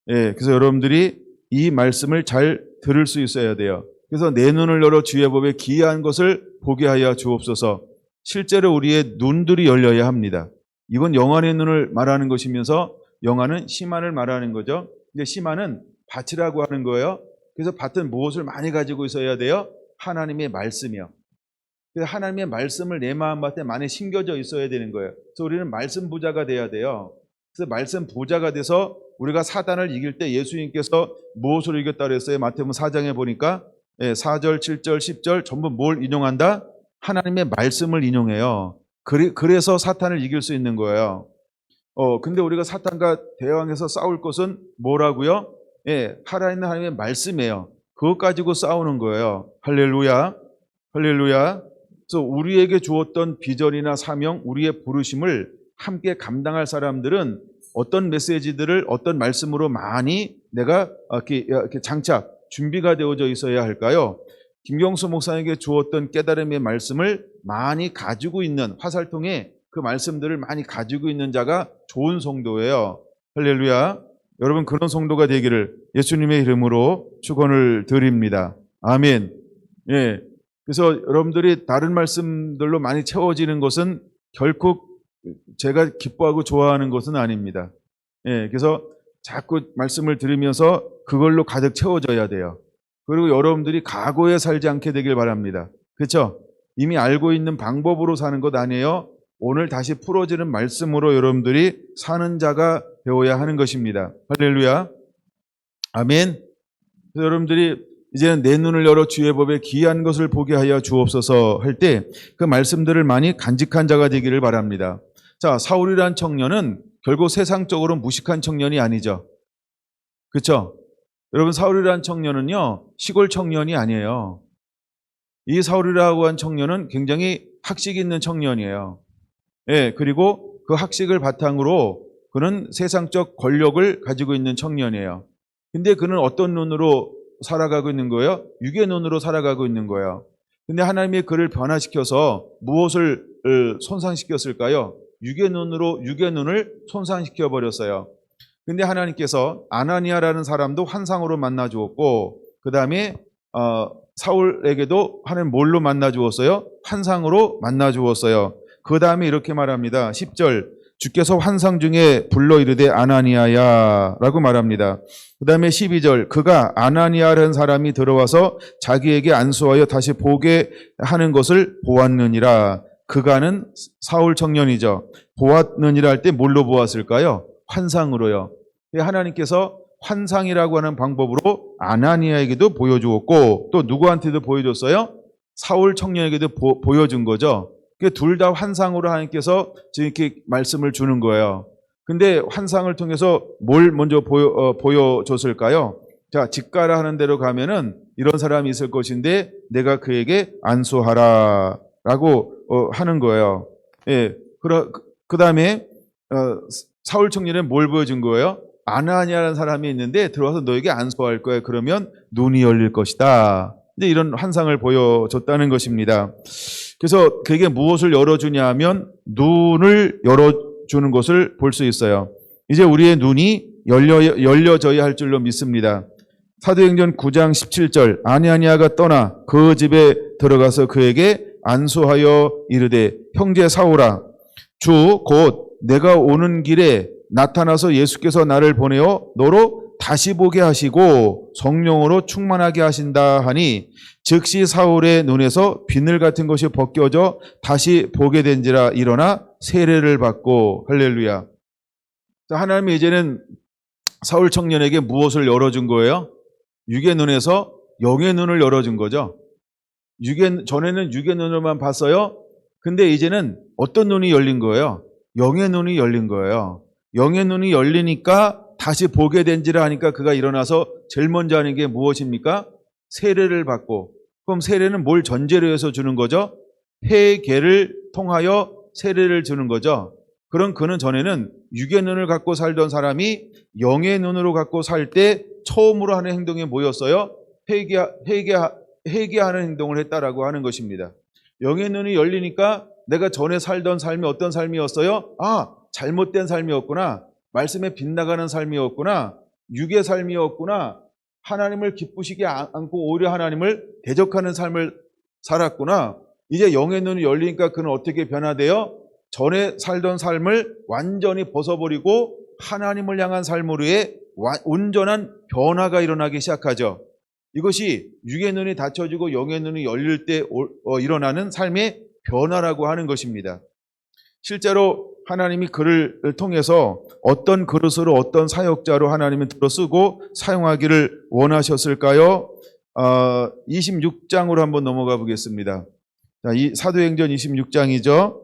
그래서 여러분들이 이 말씀을 잘 들을 수 있어야 돼요. 그래서 내 눈을 열어 주의 법에 기이한 것을 보게 하여 주옵소서. 실제로 우리의 눈들이 열려야 합니다. 이건 영안의 눈을 말하는 것이면서, 영안은 심한을 말하는 거죠. 근데 심한은 밭이라고 하는 거예요. 그래서 밭은 무엇을 많이 가지고 있어야 돼요? 하나님의 말씀이요. 그래서 하나님의 말씀을 내 마음밭에 많이 심겨져 있어야 되는 거예요. 그래서 우리는 말씀 부자가 돼야 돼요. 그래서 말씀 부자가 돼서 우리가 사단을 이길 때 예수님께서 무엇으로 이겼다 그랬어요? 마태복음 4장에 보니까 4절, 7절, 10절 전부 뭘 인용한다? 하나님의 말씀을 인용해요. 그래서 사탄을 이길 수 있는 거예요. 근데 우리가 사탄과 대항해서 싸울 것은 뭐라고요? 살아있는 하나님의 말씀이에요. 그것 가지고 싸우는 거예요. 할렐루야. 할렐루야. 그래서 우리에게 주었던 비전이나 사명, 우리의 부르심을 함께 감당할 사람들은 어떤 메시지들을 어떤 말씀으로 많이 내가 이렇게 장착, 준비가 되어져 있어야 할까요? 김경수 목사에게 주었던 깨달음의 말씀을 많이 가지고 있는, 화살통에 그 말씀들을 많이 가지고 있는 자가 좋은 성도예요. 할렐루야. 여러분, 그런 성도가 되기를 예수님의 이름으로 축원을 드립니다. 아멘. 그래서 여러분들이 다른 말씀들로 많이 채워지는 것은 결코 제가 기뻐하고 좋아하는 것은 아닙니다. 그래서 자꾸 말씀을 들으면서 그걸로 가득 채워져야 돼요. 그리고 여러분들이 과거에 살지 않게 되길 바랍니다. 그렇죠? 이미 알고 있는 방법으로 사는 것 아니에요. 오늘 다시 풀어지는 말씀으로 여러분들이 사는 자가 되어야 하는 것입니다. 할렐루야. 아멘. 여러분들이 이제는 내 눈을 열어 주의 법에 기이한 것을 보게 하여 주옵소서 할 때 그 말씀들을 많이 간직한 자가 되기를 바랍니다. 자, 사울이란 청년은 결국 세상적으로 무식한 청년이 아니죠. 그렇죠? 여러분, 사울이란 청년은요, 시골 청년이 아니에요. 이 사울이라고 한 청년은 굉장히 학식 있는 청년이에요. 예, 그리고 그 학식을 바탕으로 그는 세상적 권력을 가지고 있는 청년이에요. 근데 그는 어떤 눈으로 살아가고 있는 거예요? 육의 눈으로 살아가고 있는 거예요. 근데 하나님이 그를 변화시켜서 무엇을 손상시켰을까요? 육의 눈을 손상시켜 버렸어요. 근데 하나님께서 아나니아라는 사람도 환상으로 만나 주었고, 그 다음에 사울에게도 하나님 뭘로 만나 주었어요? 환상으로 만나 주었어요. 그 다음에 이렇게 말합니다. 10절, 주께서 환상 중에 불러 이르되 아나니아야 라고 말합니다. 그 다음에 12절, 그가 아나니아라는 사람이 들어와서 자기에게 안수하여 다시 보게 하는 것을 보았느니라. 그가는 사울 청년이죠. 보았느니라 할 때 뭘로 보았을까요? 환상으로요. 하나님께서 환상이라고 하는 방법으로 아나니아에게도 보여주었고, 또 누구한테도 보여줬어요? 사울 청년에게도 보여준 거죠. 둘 다 환상으로 하나님께서 지금 이렇게 말씀을 주는 거예요. 근데 환상을 통해서 뭘 먼저 보여줬을까요? 자, 집 가라 하는 대로 가면은 이런 사람이 있을 것인데 내가 그에게 안수하라 라고 하는 거예요. 예, 그 다음에 사울 청년에 뭘 보여준 거예요? 아나니아라는 사람이 있는데 들어와서 너에게 안수할 거야. 그러면 눈이 열릴 것이다. 이제 이런 환상을 보여줬다는 것입니다. 그래서 그에게 무엇을 열어주냐 하면 눈을 열어주는 것을 볼 수 있어요. 이제 우리의 눈이 열려져야 할 줄로 믿습니다. 사도행전 9장 17절, 아나니아가 떠나 그 집에 들어가서 그에게 안수하여 이르되 형제 사울아, 주 곧 내가 오는 길에 나타나서 예수께서 나를 보내어 너로 다시 보게 하시고 성령으로 충만하게 하신다 하니, 즉시 사울의 눈에서 비늘 같은 것이 벗겨져 다시 보게 된지라. 일어나 세례를 받고. 할렐루야. 하나님이 이제는 사울 청년에게 무엇을 열어준 거예요? 육의 눈에서 영의 눈을 열어준 거죠. 전에는 육의 눈으로만 봤어요. 근데 이제는 어떤 눈이 열린 거예요? 영의 눈이 열린 거예요. 영의 눈이 열리니까 다시 보게 된지라 하니까 그가 일어나서 제일 먼저 하는 게 무엇입니까? 세례를 받고. 그럼 세례는 뭘 전제로 해서 주는 거죠? 회개를 통하여 세례를 주는 거죠. 그럼 그는 전에는 육의 눈을 갖고 살던 사람이 영의 눈으로 갖고 살 때 처음으로 하는 행동이 뭐였어요? 회개하는 행동을 했다라고 하는 것입니다. 영의 눈이 열리니까 내가 전에 살던 삶이 어떤 삶이었어요? 잘못된 삶이었구나. 말씀에 빗나가는 삶이었구나. 육의 삶이었구나. 하나님을 기쁘시게 않고 오히려 하나님을 대적하는 삶을 살았구나. 이제 영의 눈이 열리니까 그는 어떻게 변화돼요? 전에 살던 삶을 완전히 벗어버리고 하나님을 향한 삶으로 의 온전한 변화가 일어나기 시작하죠. 이것이 육의 눈이 닫혀지고 영의 눈이 열릴 때 일어나는 삶의 변화라고 하는 것입니다. 실제로 하나님이 그를 통해서 어떤 그릇으로 어떤 사역자로 하나님은 들어쓰고 사용하기를 원하셨을까요? 26장으로 한번 넘어가 보겠습니다. 자, 이 사도행전 26장이죠.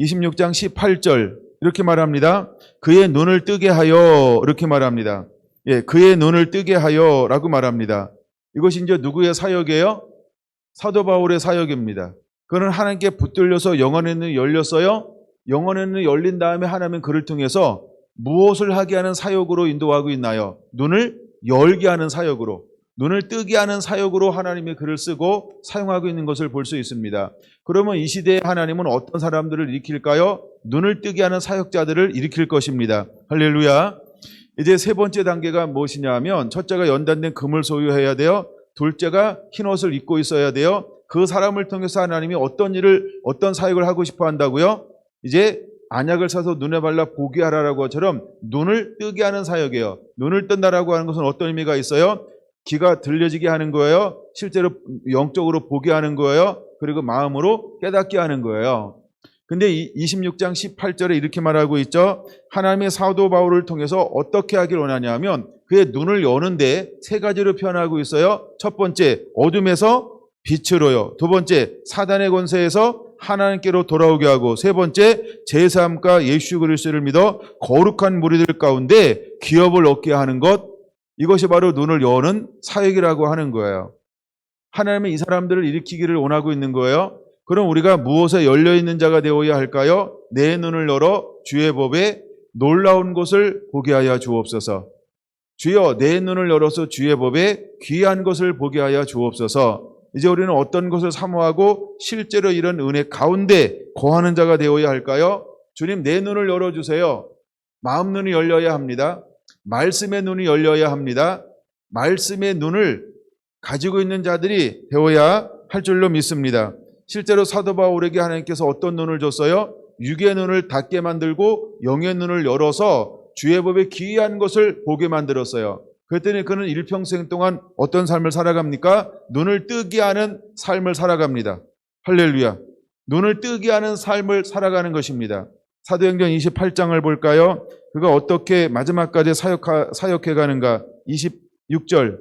26장 18절 이렇게 말합니다. 그의 눈을 뜨게 하여 이렇게 말합니다. 예, 그의 눈을 뜨게 하여 라고 말합니다. 이것이 이제 누구의 사역이에요? 사도 바울의 사역입니다. 그는 하나님께 붙들려서 영혼의 눈이 열렸어요. 영혼의 눈이 열린 다음에 하나님은 그를 통해서 무엇을 하게 하는 사역으로 인도하고 있나요? 눈을 열게 하는 사역으로, 눈을 뜨게 하는 사역으로 하나님이 그를 쓰고 사용하고 있는 것을 볼 수 있습니다. 그러면 이 시대에 하나님은 어떤 사람들을 일으킬까요? 눈을 뜨게 하는 사역자들을 일으킬 것입니다. 할렐루야. 이제 세 번째 단계가 무엇이냐 하면, 첫째가 연단된 금을 소유해야 돼요. 둘째가 흰 옷을 입고 있어야 돼요. 그 사람을 통해서 하나님이 어떤 사역을 하고 싶어 한다고요? 이제 안약을 사서 눈에 발라 보게 하라라고 것처럼 눈을 뜨게 하는 사역이에요. 눈을 뜬다라고 하는 것은 어떤 의미가 있어요? 귀가 들려지게 하는 거예요. 실제로 영적으로 보게 하는 거예요. 그리고 마음으로 깨닫게 하는 거예요. 근데 26장 18절에 이렇게 말하고 있죠. 하나님의 사도 바울을 통해서 어떻게 하길 원하냐 하면 그의 눈을 여는데 세 가지로 표현하고 있어요. 첫 번째, 어둠에서 빛으로요. 두 번째, 사단의 권세에서 하나님께로 돌아오게 하고, 세 번째, 제3가 예수 그리스도를 믿어 거룩한 무리들 가운데 기업을 얻게 하는 것, 이것이 바로 눈을 여는 사역이라고 하는 거예요. 하나님은 이 사람들을 일으키기를 원하고 있는 거예요. 그럼 우리가 무엇에 열려있는 자가 되어야 할까요? 내 눈을 열어 주의 법에 놀라운 것을 보게 하여 주옵소서. 주여, 내 눈을 열어서 주의 법에 귀한 것을 보게 하여 주옵소서. 이제 우리는 어떤 것을 사모하고 실제로 이런 은혜 가운데 거하는 자가 되어야 할까요? 주님, 내 눈을 열어주세요. 마음 눈이 열려야 합니다. 말씀의 눈이 열려야 합니다. 말씀의 눈을 가지고 있는 자들이 되어야 할 줄로 믿습니다. 실제로 사도 바울에게 하나님께서 어떤 눈을 줬어요? 육의 눈을 닫게 만들고 영의 눈을 열어서 주의 법에 기이한 것을 보게 만들었어요. 그랬더니 그는 일평생 동안 어떤 삶을 살아갑니까? 눈을 뜨게 하는 삶을 살아갑니다. 할렐루야. 눈을 뜨게 하는 삶을 살아가는 것입니다. 사도행전 28장을 볼까요? 그가 어떻게 마지막까지 사역해 가는가? 26절.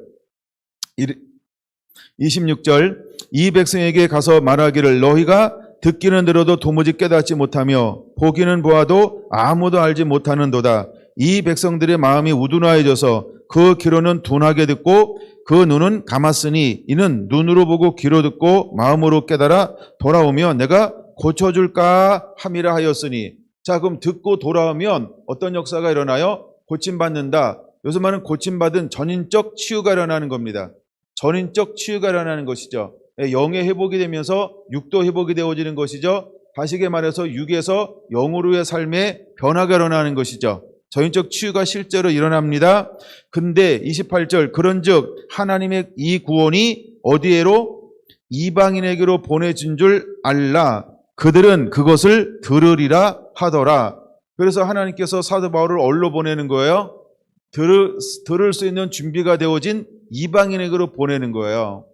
이 백성에게 가서 말하기를 너희가 듣기는 들어도 도무지 깨닫지 못하며 보기는 보아도 아무도 알지 못하는도다. 이 백성들의 마음이 우둔하여져서 그 귀로는 둔하게 듣고 그 눈은 감았으니 이는 눈으로 보고 귀로 듣고 마음으로 깨달아 돌아오면 내가 고쳐줄까 함이라 하였으니. 자, 그럼 듣고 돌아오면 어떤 역사가 일어나요? 고침받는다. 요즘 말은 고침받은 전인적 치유가 일어나는 겁니다. 전인적 치유가 일어나는 것이죠. 영의 회복이 되면서 육도 회복이 되어지는 것이죠. 다시게 말해서 육에서 영으로의 삶의 변화가 일어나는 것이죠. 전인적 치유가 실제로 일어납니다. 근데 28절 그런즉 하나님의 이 구원이 어디에로? 이방인에게로 보내진 줄 알라. 그들은 그것을 들으리라 하더라. 그래서 하나님께서 사도 바울을 어디로 보내는 거예요? 들을 수 있는 준비가 되어진 이방인에게로 보내는 거예요.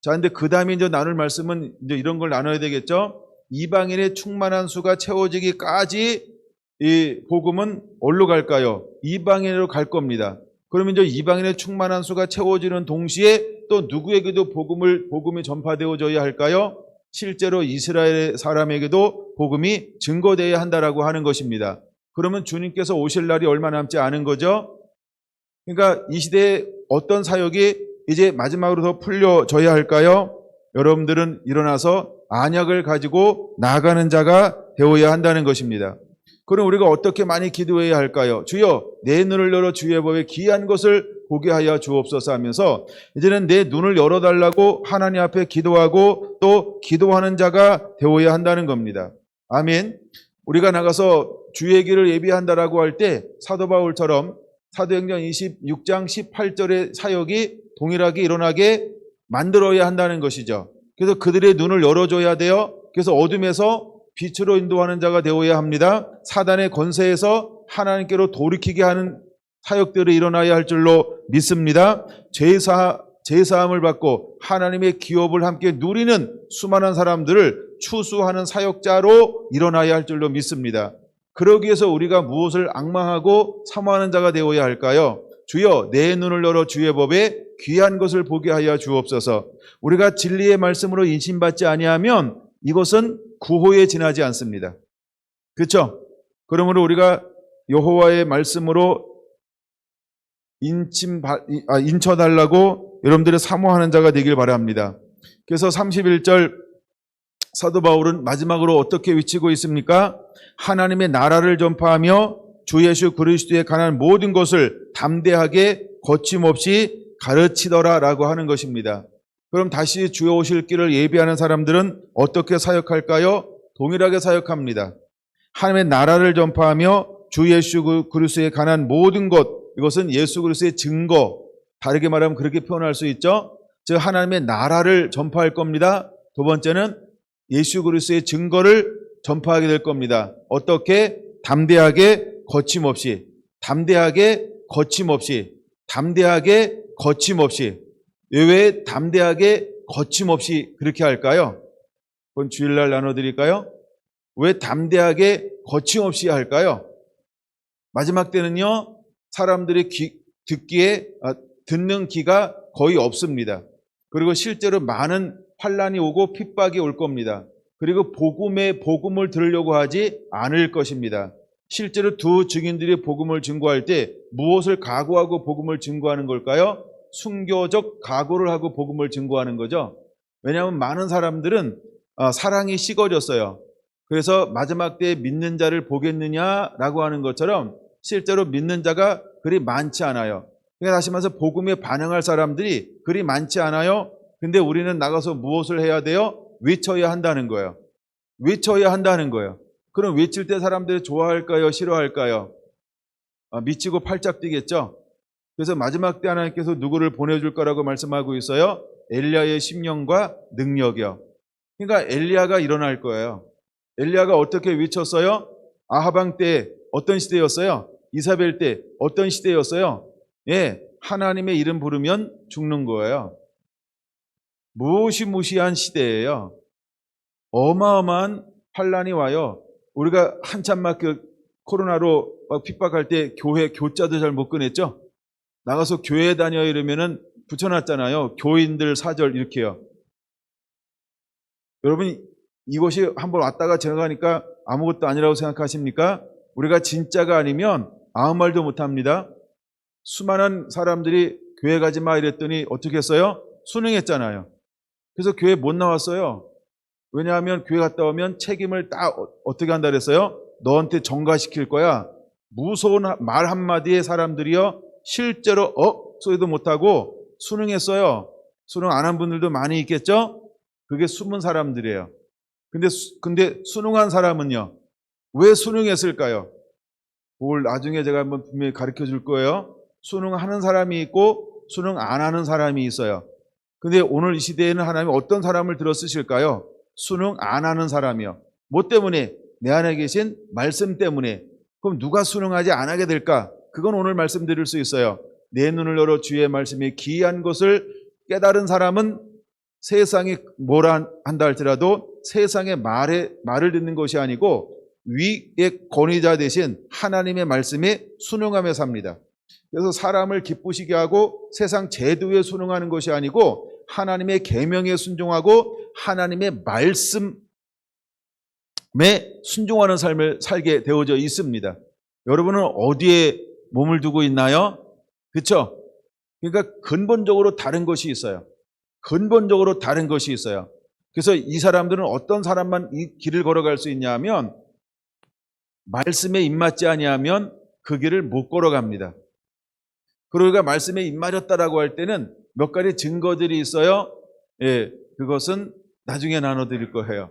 자, 근데 그 다음에 이제 나눌 말씀은 이제 이런 걸 나눠야 되겠죠? 이방인의 충만한 수가 채워지기까지 이 복음은 어디로 갈까요? 이방인으로 갈 겁니다. 그러면 이제 이방인의 충만한 수가 채워지는 동시에 또 누구에게도 복음이 전파되어져야 할까요? 실제로 이스라엘 사람에게도 복음이 증거되어야 한다라고 하는 것입니다. 그러면 주님께서 오실 날이 얼마 남지 않은 거죠? 그러니까 이 시대에 어떤 사역이 이제 마지막으로 더 풀려져야 할까요? 여러분들은 일어나서 안약을 가지고 나가는 자가 되어야 한다는 것입니다. 그럼 우리가 어떻게 많이 기도해야 할까요? 주여, 내 눈을 열어 주의 법에 기이한 것을 보게 하여 주옵소서 하면서 이제는 내 눈을 열어달라고 하나님 앞에 기도하고 또 기도하는 자가 되어야 한다는 겁니다. 아멘. 우리가 나가서 주의 길을 예비한다라고 할 때 사도 바울처럼 사도행전 26장 18절의 사역이 동일하게 일어나게 만들어야 한다는 것이죠. 그래서 그들의 눈을 열어줘야 돼요. 그래서 어둠에서 빛으로 인도하는 자가 되어야 합니다. 사단의 권세에서 하나님께로 돌이키게 하는 사역들이 일어나야 할 줄로 믿습니다. 제사함을 받고 하나님의 기업을 함께 누리는 수많은 사람들을 추수하는 사역자로 일어나야 할 줄로 믿습니다. 그러기 위해서 우리가 무엇을 앙망하고 사모하는 자가 되어야 할까요? 주여, 내 눈을 열어 주의 법에 귀한 것을 보게 하여 주옵소서. 우리가 진리의 말씀으로 인신받지 아니하면 이것은 구호에 지나지 않습니다. 그렇죠? 그러므로 우리가 여호와의 말씀으로 인쳐달라고 여러분들이 사모하는 자가 되길 바랍니다. 그래서 31절 사도 바울은 마지막으로 어떻게 외치고 있습니까? 하나님의 나라를 전파하며 주 예수 그리스도에 관한 모든 것을 담대하게 거침없이 가르치더라라고 하는 것입니다. 그럼 다시 주의 오실 길을 예비하는 사람들은 어떻게 사역할까요? 동일하게 사역합니다. 하나님의 나라를 전파하며 주 예수 그리스도에 관한 모든 것, 이것은 예수 그리스도의 증거, 다르게 말하면 그렇게 표현할 수 있죠. 즉 하나님의 나라를 전파할 겁니다. 두 번째는 예수 그리스도의 증거를 전파하게 될 겁니다. 어떻게? 담대하게 거침없이, 담대하게 거침없이, 담대하게 거침없이. 왜 담대하게 거침없이 그렇게 할까요? 그건 주일날 나눠드릴까요? 왜 담대하게 거침없이 할까요? 마지막 때는요, 사람들이 듣는 귀가 거의 없습니다. 그리고 실제로 많은 환란이 오고 핍박이 올 겁니다. 그리고 복음을 들으려고 하지 않을 것입니다. 실제로 두 증인들이 복음을 증거할 때 무엇을 각오하고 복음을 증거하는 걸까요? 순교적 각오를 하고 복음을 증거하는 거죠. 왜냐하면 많은 사람들은 사랑이 식어졌어요. 그래서 마지막 때에 믿는 자를 보겠느냐라고 하는 것처럼 실제로 믿는 자가 그리 많지 않아요. 그러니까 다시 말해서 복음에 반응할 사람들이 그리 많지 않아요. 근데 우리는 나가서 무엇을 해야 돼요? 외쳐야 한다는 거예요. 외쳐야 한다는 거예요. 그럼 외칠 때 사람들이 좋아할까요? 싫어할까요? 미치고 팔짝 뛰겠죠? 그래서 마지막 때 하나님께서 누구를 보내줄 거라고 말씀하고 있어요? 엘리야의 심령과 능력이요. 그러니까 엘리야가 일어날 거예요. 엘리야가 어떻게 외쳤어요? 아하방 때 어떤 시대였어요? 이사벨 때 어떤 시대였어요? 예, 하나님의 이름 부르면 죽는 거예요. 무시무시한 시대예요. 어마어마한 환란이 와요. 우리가 한참 막 코로나로 막 핍박할 때 교회 교자도 잘 못 꺼냈죠? 나가서 교회 다녀 이러면은 붙여놨잖아요. 교인들 사절 이렇게요. 여러분 이것이 한번 왔다가 지나가니까 아무것도 아니라고 생각하십니까? 우리가 진짜가 아니면 아무 말도 못합니다. 수많은 사람들이 교회 가지 마 이랬더니 어떻게 했어요? 순응했잖아요. 그래서 교회 못 나왔어요. 왜냐하면 교회 갔다 오면 책임을 딱 어떻게 한다 그랬어요? 너한테 전가시킬 거야. 무서운 말 한마디에 사람들이요 실제로 소리도 못하고 순응했어요. 순응 안 한 분들도 많이 있겠죠? 그게 숨은 사람들이에요. 근데 순응한 사람은요 왜 순응했을까요? 그걸 나중에 제가 한번 분명히 가르쳐 줄 거예요. 순응하는 사람이 있고 순응 안 하는 사람이 있어요. 근데 오늘 이 시대에는 하나님이 어떤 사람을 들어 쓰실까요? 순응 안 하는 사람이요. 뭐 때문에? 내 안에 계신 말씀 때문에. 그럼 누가 순응하지 안 하게 될까? 그건 오늘 말씀드릴 수 있어요. 내 눈을 열어 주의 말씀이 기이한 것을 깨달은 사람은 세상이 뭐라 한다 할지라도 세상의 말을 듣는 것이 아니고 위의 권위자 대신 하나님의 말씀에 순응하며 삽니다. 그래서 사람을 기쁘시게 하고 세상 제도에 순응하는 것이 아니고 하나님의 계명에 순종하고 하나님의 말씀에 순종하는 삶을 살게 되어져 있습니다. 여러분은 어디에 몸을 두고 있나요? 그렇죠? 그러니까 근본적으로 다른 것이 있어요. 근본적으로 다른 것이 있어요. 그래서 이 사람들은 어떤 사람만 이 길을 걸어갈 수 있냐 하면 말씀에 입맞지 아니하면 그 길을 못 걸어갑니다. 그러니까 말씀에 입맞았다라고 할 때는 몇 가지 증거들이 있어요. 예, 그것은 나중에 나눠드릴 거예요.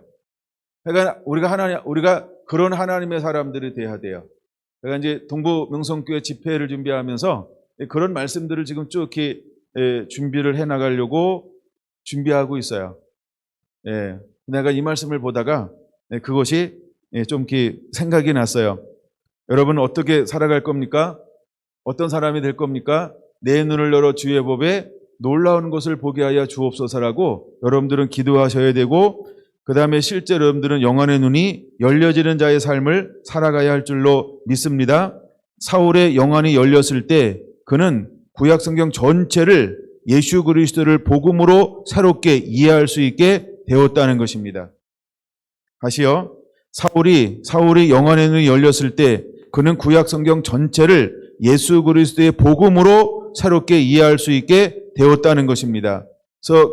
그러니까 우리가 그런 하나님의 사람들이 돼야 돼요. 제가 이제 동부 명성교회 집회를 준비하면서 그런 말씀들을 지금 쭉 이렇게 준비를 해 나가려고 준비하고 있어요. 예, 내가 이 말씀을 보다가 그것이 좀 이렇게 생각이 났어요. 여러분 어떻게 살아갈 겁니까? 어떤 사람이 될 겁니까? 내 눈을 열어 주의 법에 놀라운 것을 보게 하여 주옵소서라고 여러분들은 기도하셔야 되고, 그 다음에 실제로 여러분들은 영안의 눈이 열려지는 자의 삶을 살아가야 할 줄로 믿습니다. 사울의 영안이 열렸을 때 그는 구약성경 전체를 예수 그리스도를 복음으로 새롭게 이해할 수 있게 되었다는 것입니다. 다시요. 사울이 영안의 눈이 열렸을 때 그는 구약성경 전체를 예수 그리스도의 복음으로 새롭게 이해할 수 있게 되었다는 것입니다.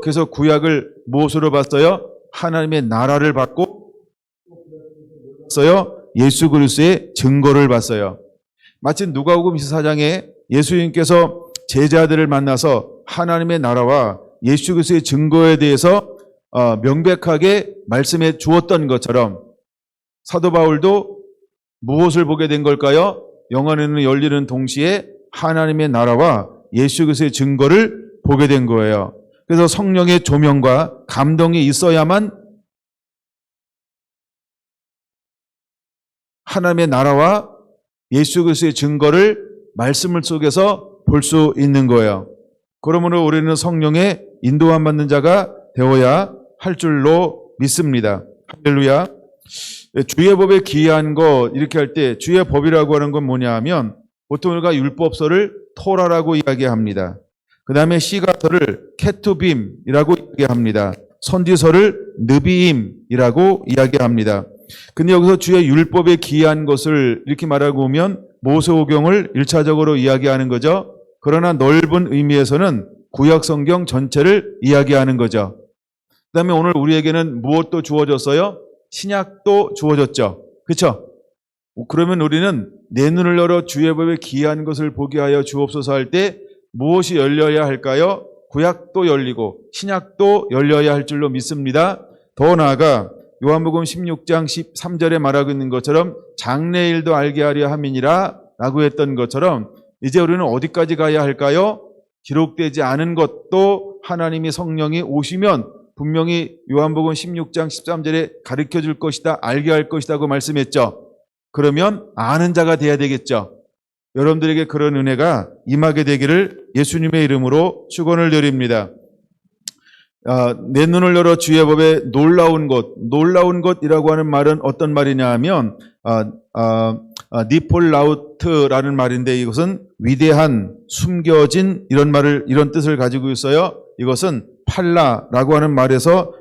그래서 구약을 무엇으로 봤어요? 하나님의 나라를 봤고 예수 그리스도의 증거를 봤어요. 마치 누가복음 24장에 예수님께서 제자들을 만나서 하나님의 나라와 예수 그리스도의 증거에 대해서 명백하게 말씀해 주었던 것처럼 사도 바울도 무엇을 보게 된 걸까요? 영안의 눈이 열리는 동시에 하나님의 나라와 예수 그리스도의 증거를 보게 된 거예요. 그래서 성령의 조명과 감동이 있어야만 하나님의 나라와 예수 그리스도의 증거를 말씀을 속에서 볼 수 있는 거예요. 그러므로 우리는 성령의 인도함 받는 자가 되어야 할 줄로 믿습니다. 할렐루야. 주의 법에 기이한 것 이렇게 할 때 주의 법이라고 하는 건 뭐냐 하면 보통 우리가 율법서를 토라라고 이야기합니다. 그 다음에 시가서를 케투빔이라고 이야기합니다. 선지서를 느비임이라고 이야기합니다. 근데 여기서 주의 율법에 기이한 것을 이렇게 말하고 보면 모세오경을 1차적으로 이야기하는 거죠. 그러나 넓은 의미에서는 구약성경 전체를 이야기하는 거죠. 그다음에 오늘 우리에게는 무엇도 주어졌어요? 신약도 주어졌죠. 그렇죠? 그러면 우리는 내 눈을 열어 주의 법에 기이한 것을 보게 하여 주옵소서 할 때 무엇이 열려야 할까요? 구약도 열리고 신약도 열려야 할 줄로 믿습니다. 더 나아가 요한복음 16장 13절에 말하고 있는 것처럼 장래일도 알게 하려 함이니라 라고 했던 것처럼 이제 우리는 어디까지 가야 할까요? 기록되지 않은 것도 하나님이 성령이 오시면 분명히 요한복음 16장 13절에 가르쳐 줄 것이다, 알게 할 것이다고 말씀했죠. 그러면 아는 자가 돼야 되겠죠. 여러분들에게 그런 은혜가 임하게 되기를 예수님의 이름으로 축원을 드립니다. 내 눈을 열어 주의 법에 놀라운 것이라고 하는 말은 어떤 말이냐 하면 니폴라우트라는 말인데 이것은 위대한, 숨겨진 이런 뜻을 가지고 있어요. 이것은 팔라라고 하는 말에서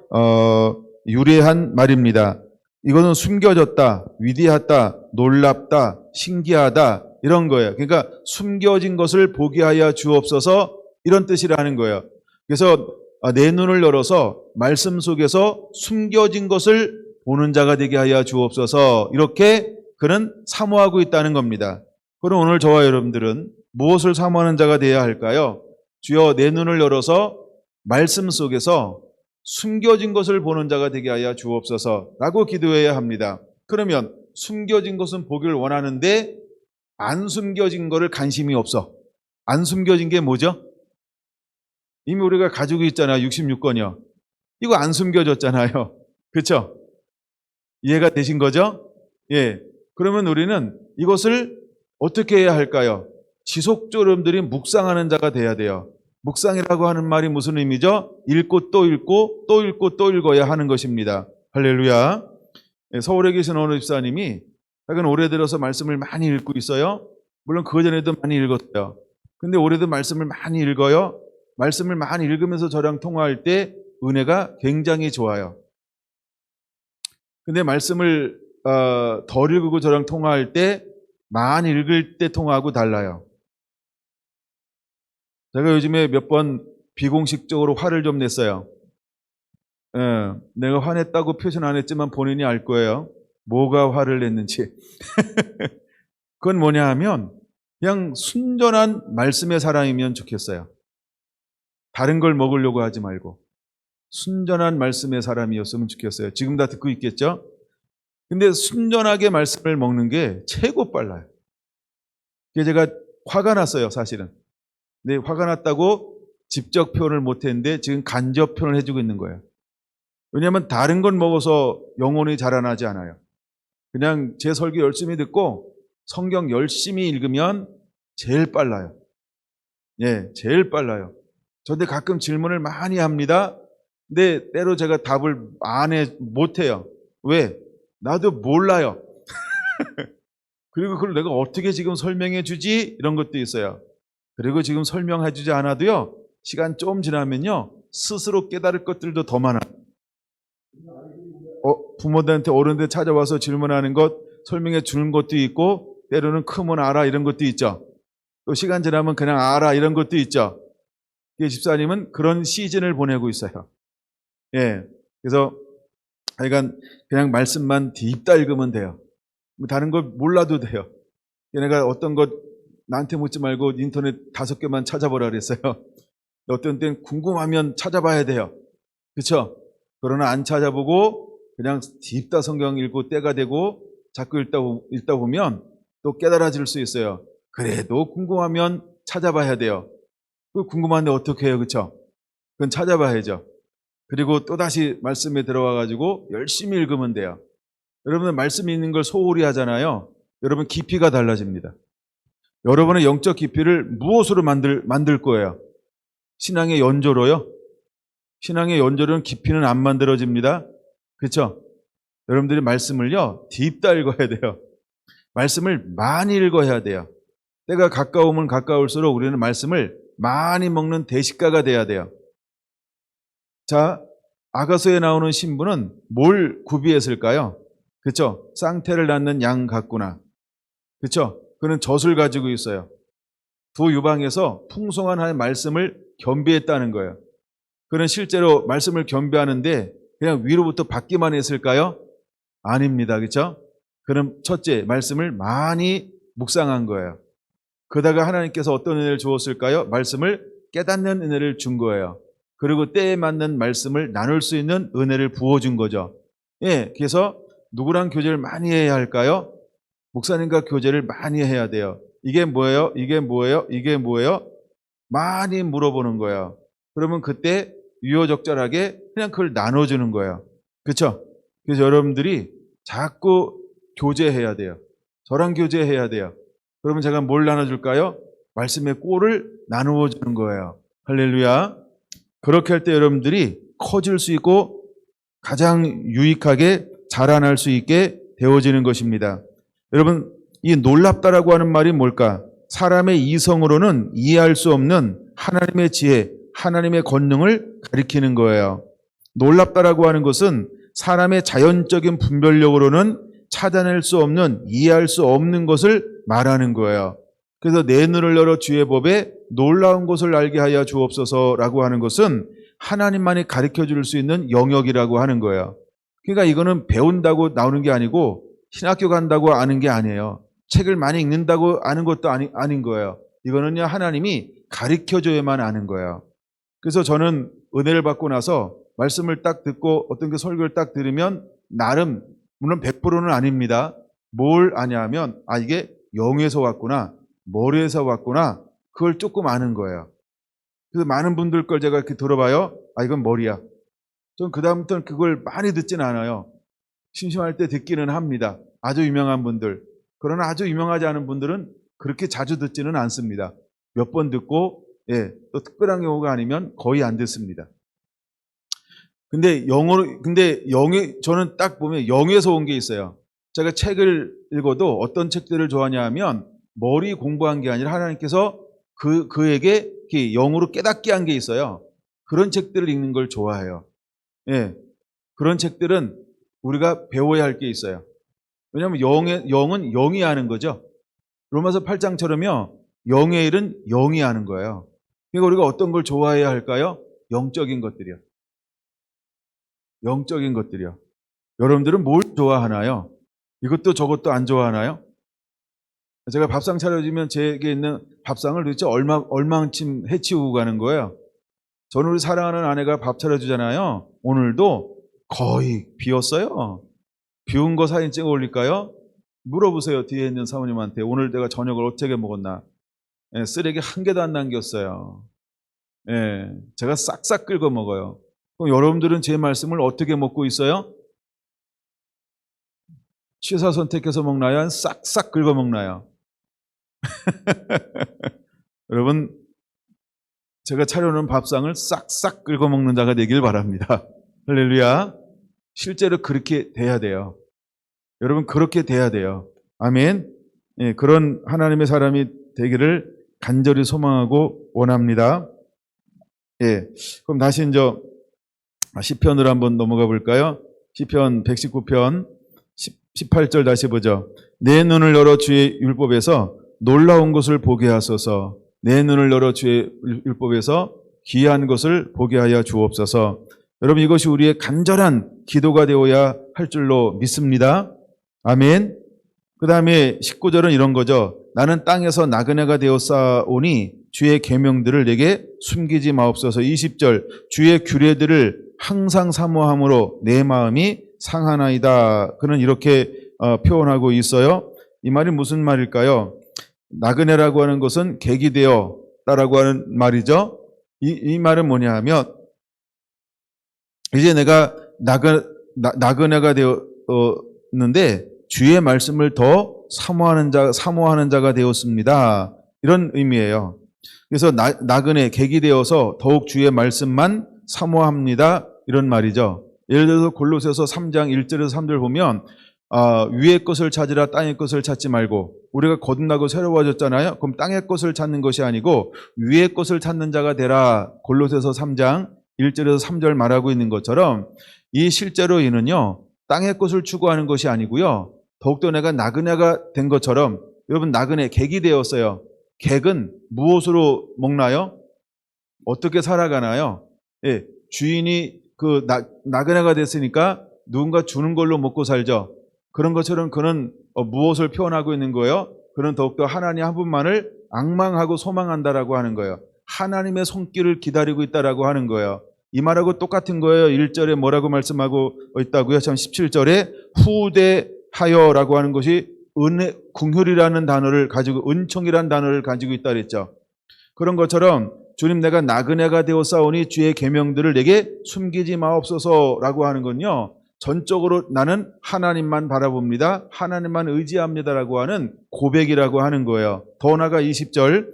유래한 말입니다. 이것은 숨겨졌다, 위대하다, 놀랍다, 신기하다 이런 거예요. 그러니까 숨겨진 것을 보게 하여 주옵소서 이런 뜻이라는 거예요. 그래서 내 눈을 열어서 말씀 속에서 숨겨진 것을 보는 자가 되게 하여 주옵소서 이렇게 그는 사모하고 있다는 겁니다. 그럼 오늘 저와 여러분들은 무엇을 사모하는 자가 되어야 할까요? 주여 내 눈을 열어서 말씀 속에서 숨겨진 것을 보는 자가 되게 하여 주옵소서라고 기도해야 합니다. 그러면 숨겨진 것은 보기를 원하는데 안 숨겨진 거를 관심이 없어. 안 숨겨진 게 뭐죠? 이미 우리가 가지고 있잖아요. 66권이요. 이거 안 숨겨졌잖아요. 그렇죠? 이해가 되신 거죠? 예. 그러면 우리는 이것을 어떻게 해야 할까요? 지속적으로 여러분들이 묵상하는 자가 돼야 돼요. 묵상이라고 하는 말이 무슨 의미죠? 읽고 또 읽고 또 읽고 또 읽어야 하는 것입니다. 할렐루야. 서울에 계신 어느 집사님이 최근 올해 들어서 말씀을 많이 읽고 있어요. 물론 그전에도 많이 읽었어요. 근데 올해도 말씀을 많이 읽어요. 말씀을 많이 읽으면서 저랑 통화할 때 은혜가 굉장히 좋아요. 근데 말씀을 덜 읽고 저랑 통화할 때 많이 읽을 때 통화하고 달라요. 제가 요즘에 몇 번 비공식적으로 화를 좀 냈어요. 내가 화냈다고 표현 안 했지만 본인이 알 거예요. 뭐가 화를 냈는지. 그건 뭐냐 하면 그냥 순전한 말씀의 사람이면 좋겠어요. 다른 걸 먹으려고 하지 말고 순전한 말씀의 사람이었으면 좋겠어요. 지금 다 듣고 있겠죠? 근데 순전하게 말씀을 먹는 게 최고 빨라요. 그래서 제가 화가 났어요, 사실은. 근데 화가 났다고 직접 표현을 못했는데 지금 간접 표현을 해주고 있는 거예요. 왜냐하면 다른 건 먹어서 영혼이 자라나지 않아요. 그냥 제 설교 열심히 듣고 성경 열심히 읽으면 제일 빨라요. 예, 제일 빨라요. 저한테 가끔 질문을 많이 합니다. 근데 때로 제가 답을 못해요. 왜? 나도 몰라요. 그리고 그걸 내가 어떻게 지금 설명해 주지? 이런 것도 있어요. 그리고 지금 설명해 주지 않아도요, 시간 좀 지나면요, 스스로 깨달을 것들도 더 많아요. 부모들한테 어른들 찾아와서 질문하는 것, 설명해 주는 것도 있고, 때로는 크면 알아 이런 것도 있죠. 또 시간 지나면 그냥 알아 이런 것도 있죠. 집사님은 그런 시즌을 보내고 있어요. 예. 그래서 하여간 그냥 말씀만 딥다 읽으면 돼요. 다른 걸 몰라도 돼요. 내가 어떤 것 나한테 묻지 말고 인터넷 5개만 찾아보라 그랬어요. 어떤 때는 궁금하면 찾아봐야 돼요. 그렇죠? 그러나 안 찾아보고 그냥 딥다 성경 읽고 때가 되고 자꾸 읽다 보면 또 깨달아질 수 있어요. 그래도 궁금하면 찾아봐야 돼요. 궁금한데 어떻게 해요? 그렇죠? 그건 찾아봐야죠. 그리고 또다시 말씀에 들어와가지고 열심히 읽으면 돼요. 여러분은 말씀이 있는 걸 소홀히 하잖아요. 여러분 깊이가 달라집니다. 여러분의 영적 깊이를 무엇으로 만들 거예요? 신앙의 연조로요? 신앙의 연조로는 깊이는 안 만들어집니다. 그렇죠? 여러분들이 말씀을요, 딥다 읽어야 돼요. 말씀을 많이 읽어야 돼요. 때가 가까우면 가까울수록 우리는 말씀을 많이 먹는 대식가가 돼야 돼요. 자, 아가서에 나오는 신부는 뭘 구비했을까요? 그렇죠? 쌍태를 낳는 양 같구나. 그렇죠? 그는 젖을 가지고 있어요. 두 유방에서 풍성한 하나님의 말씀을 겸비했다는 거예요. 그는 실제로 말씀을 겸비하는데 그냥 위로부터 받기만 했을까요? 아닙니다. 그렇죠? 그는 첫째, 말씀을 많이 묵상한 거예요. 그러다가 하나님께서 어떤 은혜를 주었을까요? 말씀을 깨닫는 은혜를 준 거예요. 그리고 때에 맞는 말씀을 나눌 수 있는 은혜를 부어준 거죠. 예, 그래서 누구랑 교제를 많이 해야 할까요? 목사님과 교제를 많이 해야 돼요. 이게 뭐예요? 이게 뭐예요? 이게 뭐예요? 많이 물어보는 거예요. 그러면 그때 유효적절하게 그냥 그걸 나눠주는 거예요. 그렇죠? 그래서 여러분들이 자꾸 교제해야 돼요. 저랑 교제해야 돼요. 그러면 제가 뭘 나눠줄까요? 말씀의 꼴을 나누어 주는 거예요. 할렐루야. 그렇게 할 때 여러분들이 커질 수 있고 가장 유익하게 자라날 수 있게 되어지는 것입니다. 여러분, 이 놀랍다라고 하는 말이 뭘까? 사람의 이성으로는 이해할 수 없는 하나님의 지혜, 하나님의 권능을 가리키는 거예요. 놀랍다라고 하는 것은 사람의 자연적인 분별력으로는 찾아낼 수 없는, 이해할 수 없는 것을 말하는 거예요. 그래서 내 눈을 열어 주의 법에 놀라운 것을 알게 하여 주옵소서라고 하는 것은 하나님만이 가르쳐 줄 수 있는 영역이라고 하는 거예요. 그러니까 이거는 배운다고 나오는 게 아니고 신학교 간다고 아는 게 아니에요. 책을 많이 읽는다고 아는 것도 아닌 거예요. 이거는요, 하나님이 가르쳐 줘야만 아는 거예요. 그래서 저는 은혜를 받고 나서 말씀을 딱 듣고 어떤 그 설교를 딱 들으면 나름, 물론 100%는 아닙니다. 뭘 아냐면, 이게 영에서 왔구나, 머리에서 왔구나, 그걸 조금 아는 거예요. 그래서 많은 분들 걸 제가 이렇게 들어봐요. 이건 머리야. 전 그다음부터는 그걸 많이 듣지는 않아요. 심심할 때 듣기는 합니다. 아주 유명한 분들. 그러나 아주 유명하지 않은 분들은 그렇게 자주 듣지는 않습니다. 몇 번 듣고, 또 특별한 경우가 아니면 거의 안 듣습니다. 근데 저는 딱 보면 영에서 온 게 있어요. 제가 책을 읽어도 어떤 책들을 좋아하냐 하면 머리 공부한 게 아니라 하나님께서 그에게 영으로 깨닫게 한 게 있어요. 그런 책들을 읽는 걸 좋아해요. 그런 책들은 우리가 배워야 할 게 있어요. 왜냐하면 영은 영이 하는 거죠. 로마서 8장처럼요. 영의 일은 영이 하는 거예요. 그러니까 우리가 어떤 걸 좋아해야 할까요? 영적인 것들이요. 영적인 것들이요. 여러분들은 뭘 좋아하나요? 이것도 저것도 안 좋아하나요? 제가 밥상 차려주면 제게 있는 밥상을 도대체 얼마쯤 해치우고 가는 거예요. 저는 우리 사랑하는 아내가 밥 차려주잖아요. 오늘도 거의 비웠어요. 비운 거 사진 찍어 올릴까요? 물어보세요. 뒤에 있는 사모님한테 오늘 내가 저녁을 어떻게 먹었나. 쓰레기 한 개도 안 남겼어요. 제가 싹싹 긁어 먹어요. 그럼 여러분들은 제 말씀을 어떻게 먹고 있어요? 취사 선택해서 먹나요? 싹싹 긁어 먹나요? 여러분, 제가 차려놓은 밥상을 싹싹 긁어 먹는 자가 되길 바랍니다. 할렐루야. 실제로 그렇게 돼야 돼요. 여러분, 그렇게 돼야 돼요. 아멘. 그런 하나님의 사람이 되기를 간절히 소망하고 원합니다. 그럼 다시 이제 시편으로 한번 넘어가 볼까요? 시편 119편 18절 다시 보죠. 내 눈을 열어 주의 율법에서 놀라운 것을 보게 하소서. 내 눈을 열어 주의 율법에서 귀한 것을 보게 하여 주옵소서. 여러분, 이것이 우리의 간절한 기도가 되어야 할 줄로 믿습니다. 아멘. 그 다음에 19절은 이런 거죠. 나는 땅에서 나그네가 되었사오니 주의 계명들을 내게 숨기지 마옵소서. 20절 주의 규례들을 항상 사모함으로 내 마음이 상하나이다. 그는 이렇게 표현하고 있어요. 이 말이 무슨 말일까요? 나그네라고 하는 것은 객이 되었다라고 하는 말이죠. 이 말은 뭐냐 하면 이제 내가 나그네가 되었는데 주의 말씀을 더 사모하는 자가 되었습니다. 이런 의미예요. 그래서 나그네, 객이 되어서 더욱 주의 말씀만 사모합니다. 이런 말이죠. 예를 들어서 골로새서 3장 1절에서 3절 보면 위의 것을 찾으라 땅의 것을 찾지 말고, 우리가 거듭나고 새로워졌잖아요. 그럼 땅의 것을 찾는 것이 아니고 위의 것을 찾는 자가 되라. 골로새서 3장 1절에서 3절 말하고 있는 것처럼 이 실제로 이는요, 땅의 것을 추구하는 것이 아니고요, 더욱더 내가 나그네가 된 것처럼, 여러분 나그네 객이 되었어요. 객은 무엇으로 먹나요? 어떻게 살아가나요? 주인이 그 나그네가 됐으니까 누군가 주는 걸로 먹고 살죠. 그런 것처럼 그는 무엇을 표현하고 있는 거예요? 그는 더욱더 하나님 한 분만을 앙망하고 소망한다라고 하는 거예요. 하나님의 손길을 기다리고 있다라고 하는 거예요. 이 말하고 똑같은 거예요. 1절에 뭐라고 말씀하고 있다고요? 참 17절에 후대하여라고 하는 것이 궁휼이라는 단어를 가지고 은총이라는 단어를 가지고 있다 그랬죠. 그런 것처럼 주님 내가 나그네가 되어 싸우니 주의 계명들을 내게 숨기지 마옵소서라고 하는 건요. 전적으로 나는 하나님만 바라봅니다. 하나님만 의지합니다라고 하는 고백이라고 하는 거예요. 더 나아가 20절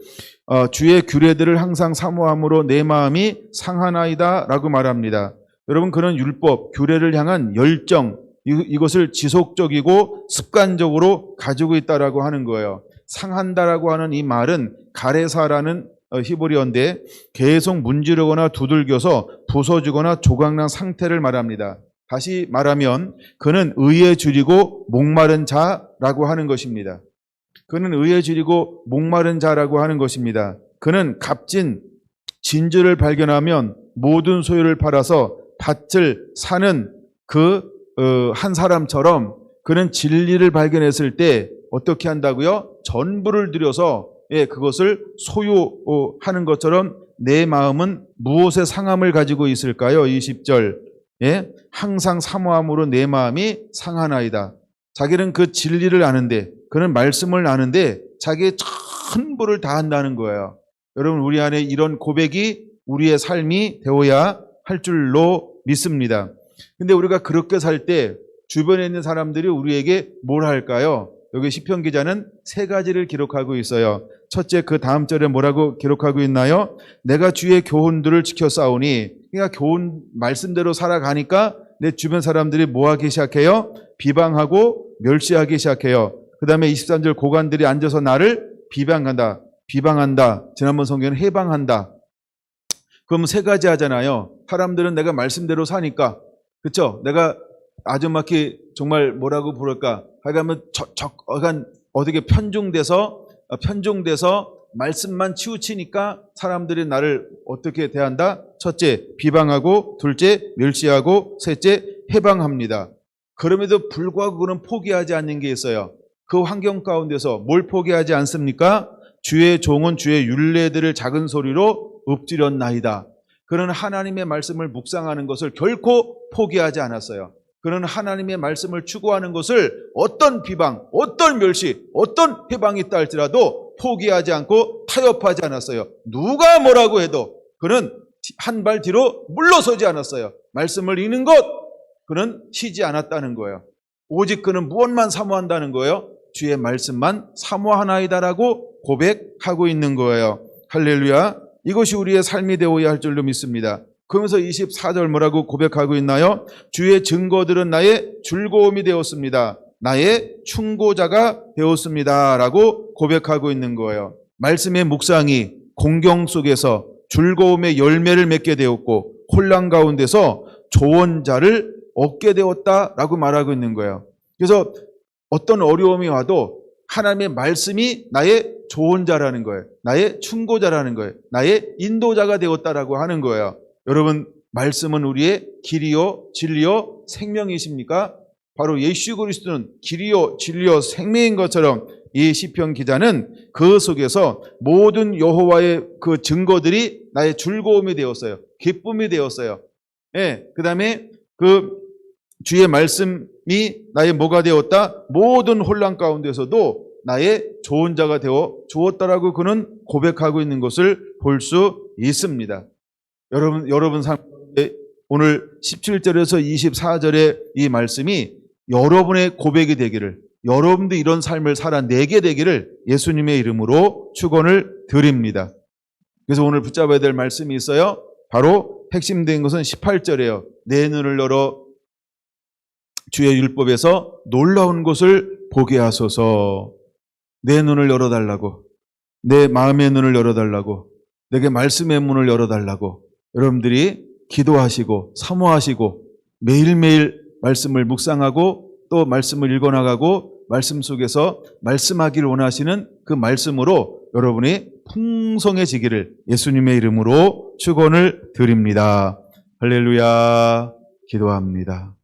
주의 규례들을 항상 사모함으로 내 마음이 상하나이다라고 말합니다. 여러분 그런 율법, 규례를 향한 열정 이것을 지속적이고 습관적으로 가지고 있다라고 하는 거예요. 상한다라고 하는 이 말은 가레사라는 히브리어인데 계속 문지르거나 두들겨서 부서지거나 조각난 상태를 말합니다. 다시 말하면 그는 의에 줄이고 목마른 자라고 하는 것입니다. 그는 의에 줄이고 목마른 자라고 하는 것입니다. 그는 값진 진주를 발견하면 모든 소유를 팔아서 밭을 사는 그 한 사람처럼 그는 진리를 발견했을 때 어떻게 한다고요? 전부를 들여서 그것을 소유하는 것처럼 내 마음은 무엇의 상함을 가지고 있을까요? 20절 항상 사모함으로 내 마음이 상하나이다. 자기는 그 진리를 아는데 그는 말씀을 아는데 자기의 전부를 다 한다는 거예요. 여러분 우리 안에 이런 고백이 우리의 삶이 되어야 할 줄로 믿습니다. 근데 우리가 그렇게 살 때 주변에 있는 사람들이 우리에게 뭘 할까요? 여기 시편 기자는 세 가지를 기록하고 있어요. 첫째, 그 다음 절에 뭐라고 기록하고 있나요? 내가 주의 교훈들을 지켜 싸우니, 그러니까 교훈 말씀대로 살아가니까 내 주변 사람들이 뭐 하기 시작해요? 비방하고 멸시하기 시작해요. 그 다음에 23절 고관들이 앉아서 나를 비방한다. 지난번 성경은 해방한다. 그럼 세 가지 하잖아요. 사람들은 내가 말씀대로 사니까, 그렇죠? 내가 아주마키 정말 뭐라고 부를까? 하여간 어떻게 편중돼서 말씀만 치우치니까 사람들이 나를 어떻게 대한다? 첫째, 비방하고, 둘째, 멸시하고, 셋째, 해방합니다. 그럼에도 불구하고 그는 포기하지 않는 게 있어요. 그 환경 가운데서 뭘 포기하지 않습니까? 주의 종은 주의 율례들을 작은 소리로 읊조렸나이다. 그는 하나님의 말씀을 묵상하는 것을 결코 포기하지 않았어요. 그는 하나님의 말씀을 추구하는 것을 어떤 비방, 어떤 멸시, 어떤 해방이 있다 할지라도 포기하지 않고 타협하지 않았어요. 누가 뭐라고 해도 그는 한 발 뒤로 물러서지 않았어요. 말씀을 읽는 것, 그는 쉬지 않았다는 거예요. 오직 그는 무엇만 사모한다는 거예요? 주의 말씀만 사모하나이다라고 고백하고 있는 거예요. 할렐루야. 이것이 우리의 삶이 되어야 할 줄로 믿습니다. 그러면서 24절 뭐라고 고백하고 있나요? 주의 증거들은 나의 즐거움이 되었습니다. 나의 충고자가 되었습니다. 라고 고백하고 있는 거예요. 말씀의 묵상이 공경 속에서 즐거움의 열매를 맺게 되었고 혼란 가운데서 조언자를 얻게 되었다라고 말하고 있는 거예요. 그래서 어떤 어려움이 와도 하나님의 말씀이 나의 조언자라는 거예요. 나의 충고자라는 거예요. 나의 인도자가 되었다라고 하는 거예요. 여러분, 말씀은 우리의 길이요 진리요 생명이십니까? 바로 예수 그리스도는 길이요 진리요 생명인 것처럼 이 시편 기자는 그 속에서 모든 여호와의 그 증거들이 나의 즐거움이 되었어요. 기쁨이 되었어요. 그 다음에 그 주의 말씀이 나의 뭐가 되었다? 모든 혼란 가운데서도 나의 좋은 자가 되어 주었다라고 그는 고백하고 있는 것을 볼 수 있습니다. 여러분 삶 오늘 17절에서 24절의 이 말씀이 여러분의 고백이 되기를, 여러분도 이런 삶을 살아내게 되기를 예수님의 이름으로 축원을 드립니다. 그래서 오늘 붙잡아야 될 말씀이 있어요. 바로 핵심된 것은 18절이에요. 내 눈을 열어 주의 율법에서 놀라운 것을 보게 하소서. 내 눈을 열어달라고, 내 마음의 눈을 열어달라고, 내게 말씀의 문을 열어달라고 여러분들이 기도하시고 사모하시고 매일매일 말씀을 묵상하고 또 말씀을 읽어나가고 말씀 속에서 말씀하기를 원하시는 그 말씀으로 여러분이 풍성해지기를 예수님의 이름으로 축원을 드립니다. 할렐루야 기도합니다.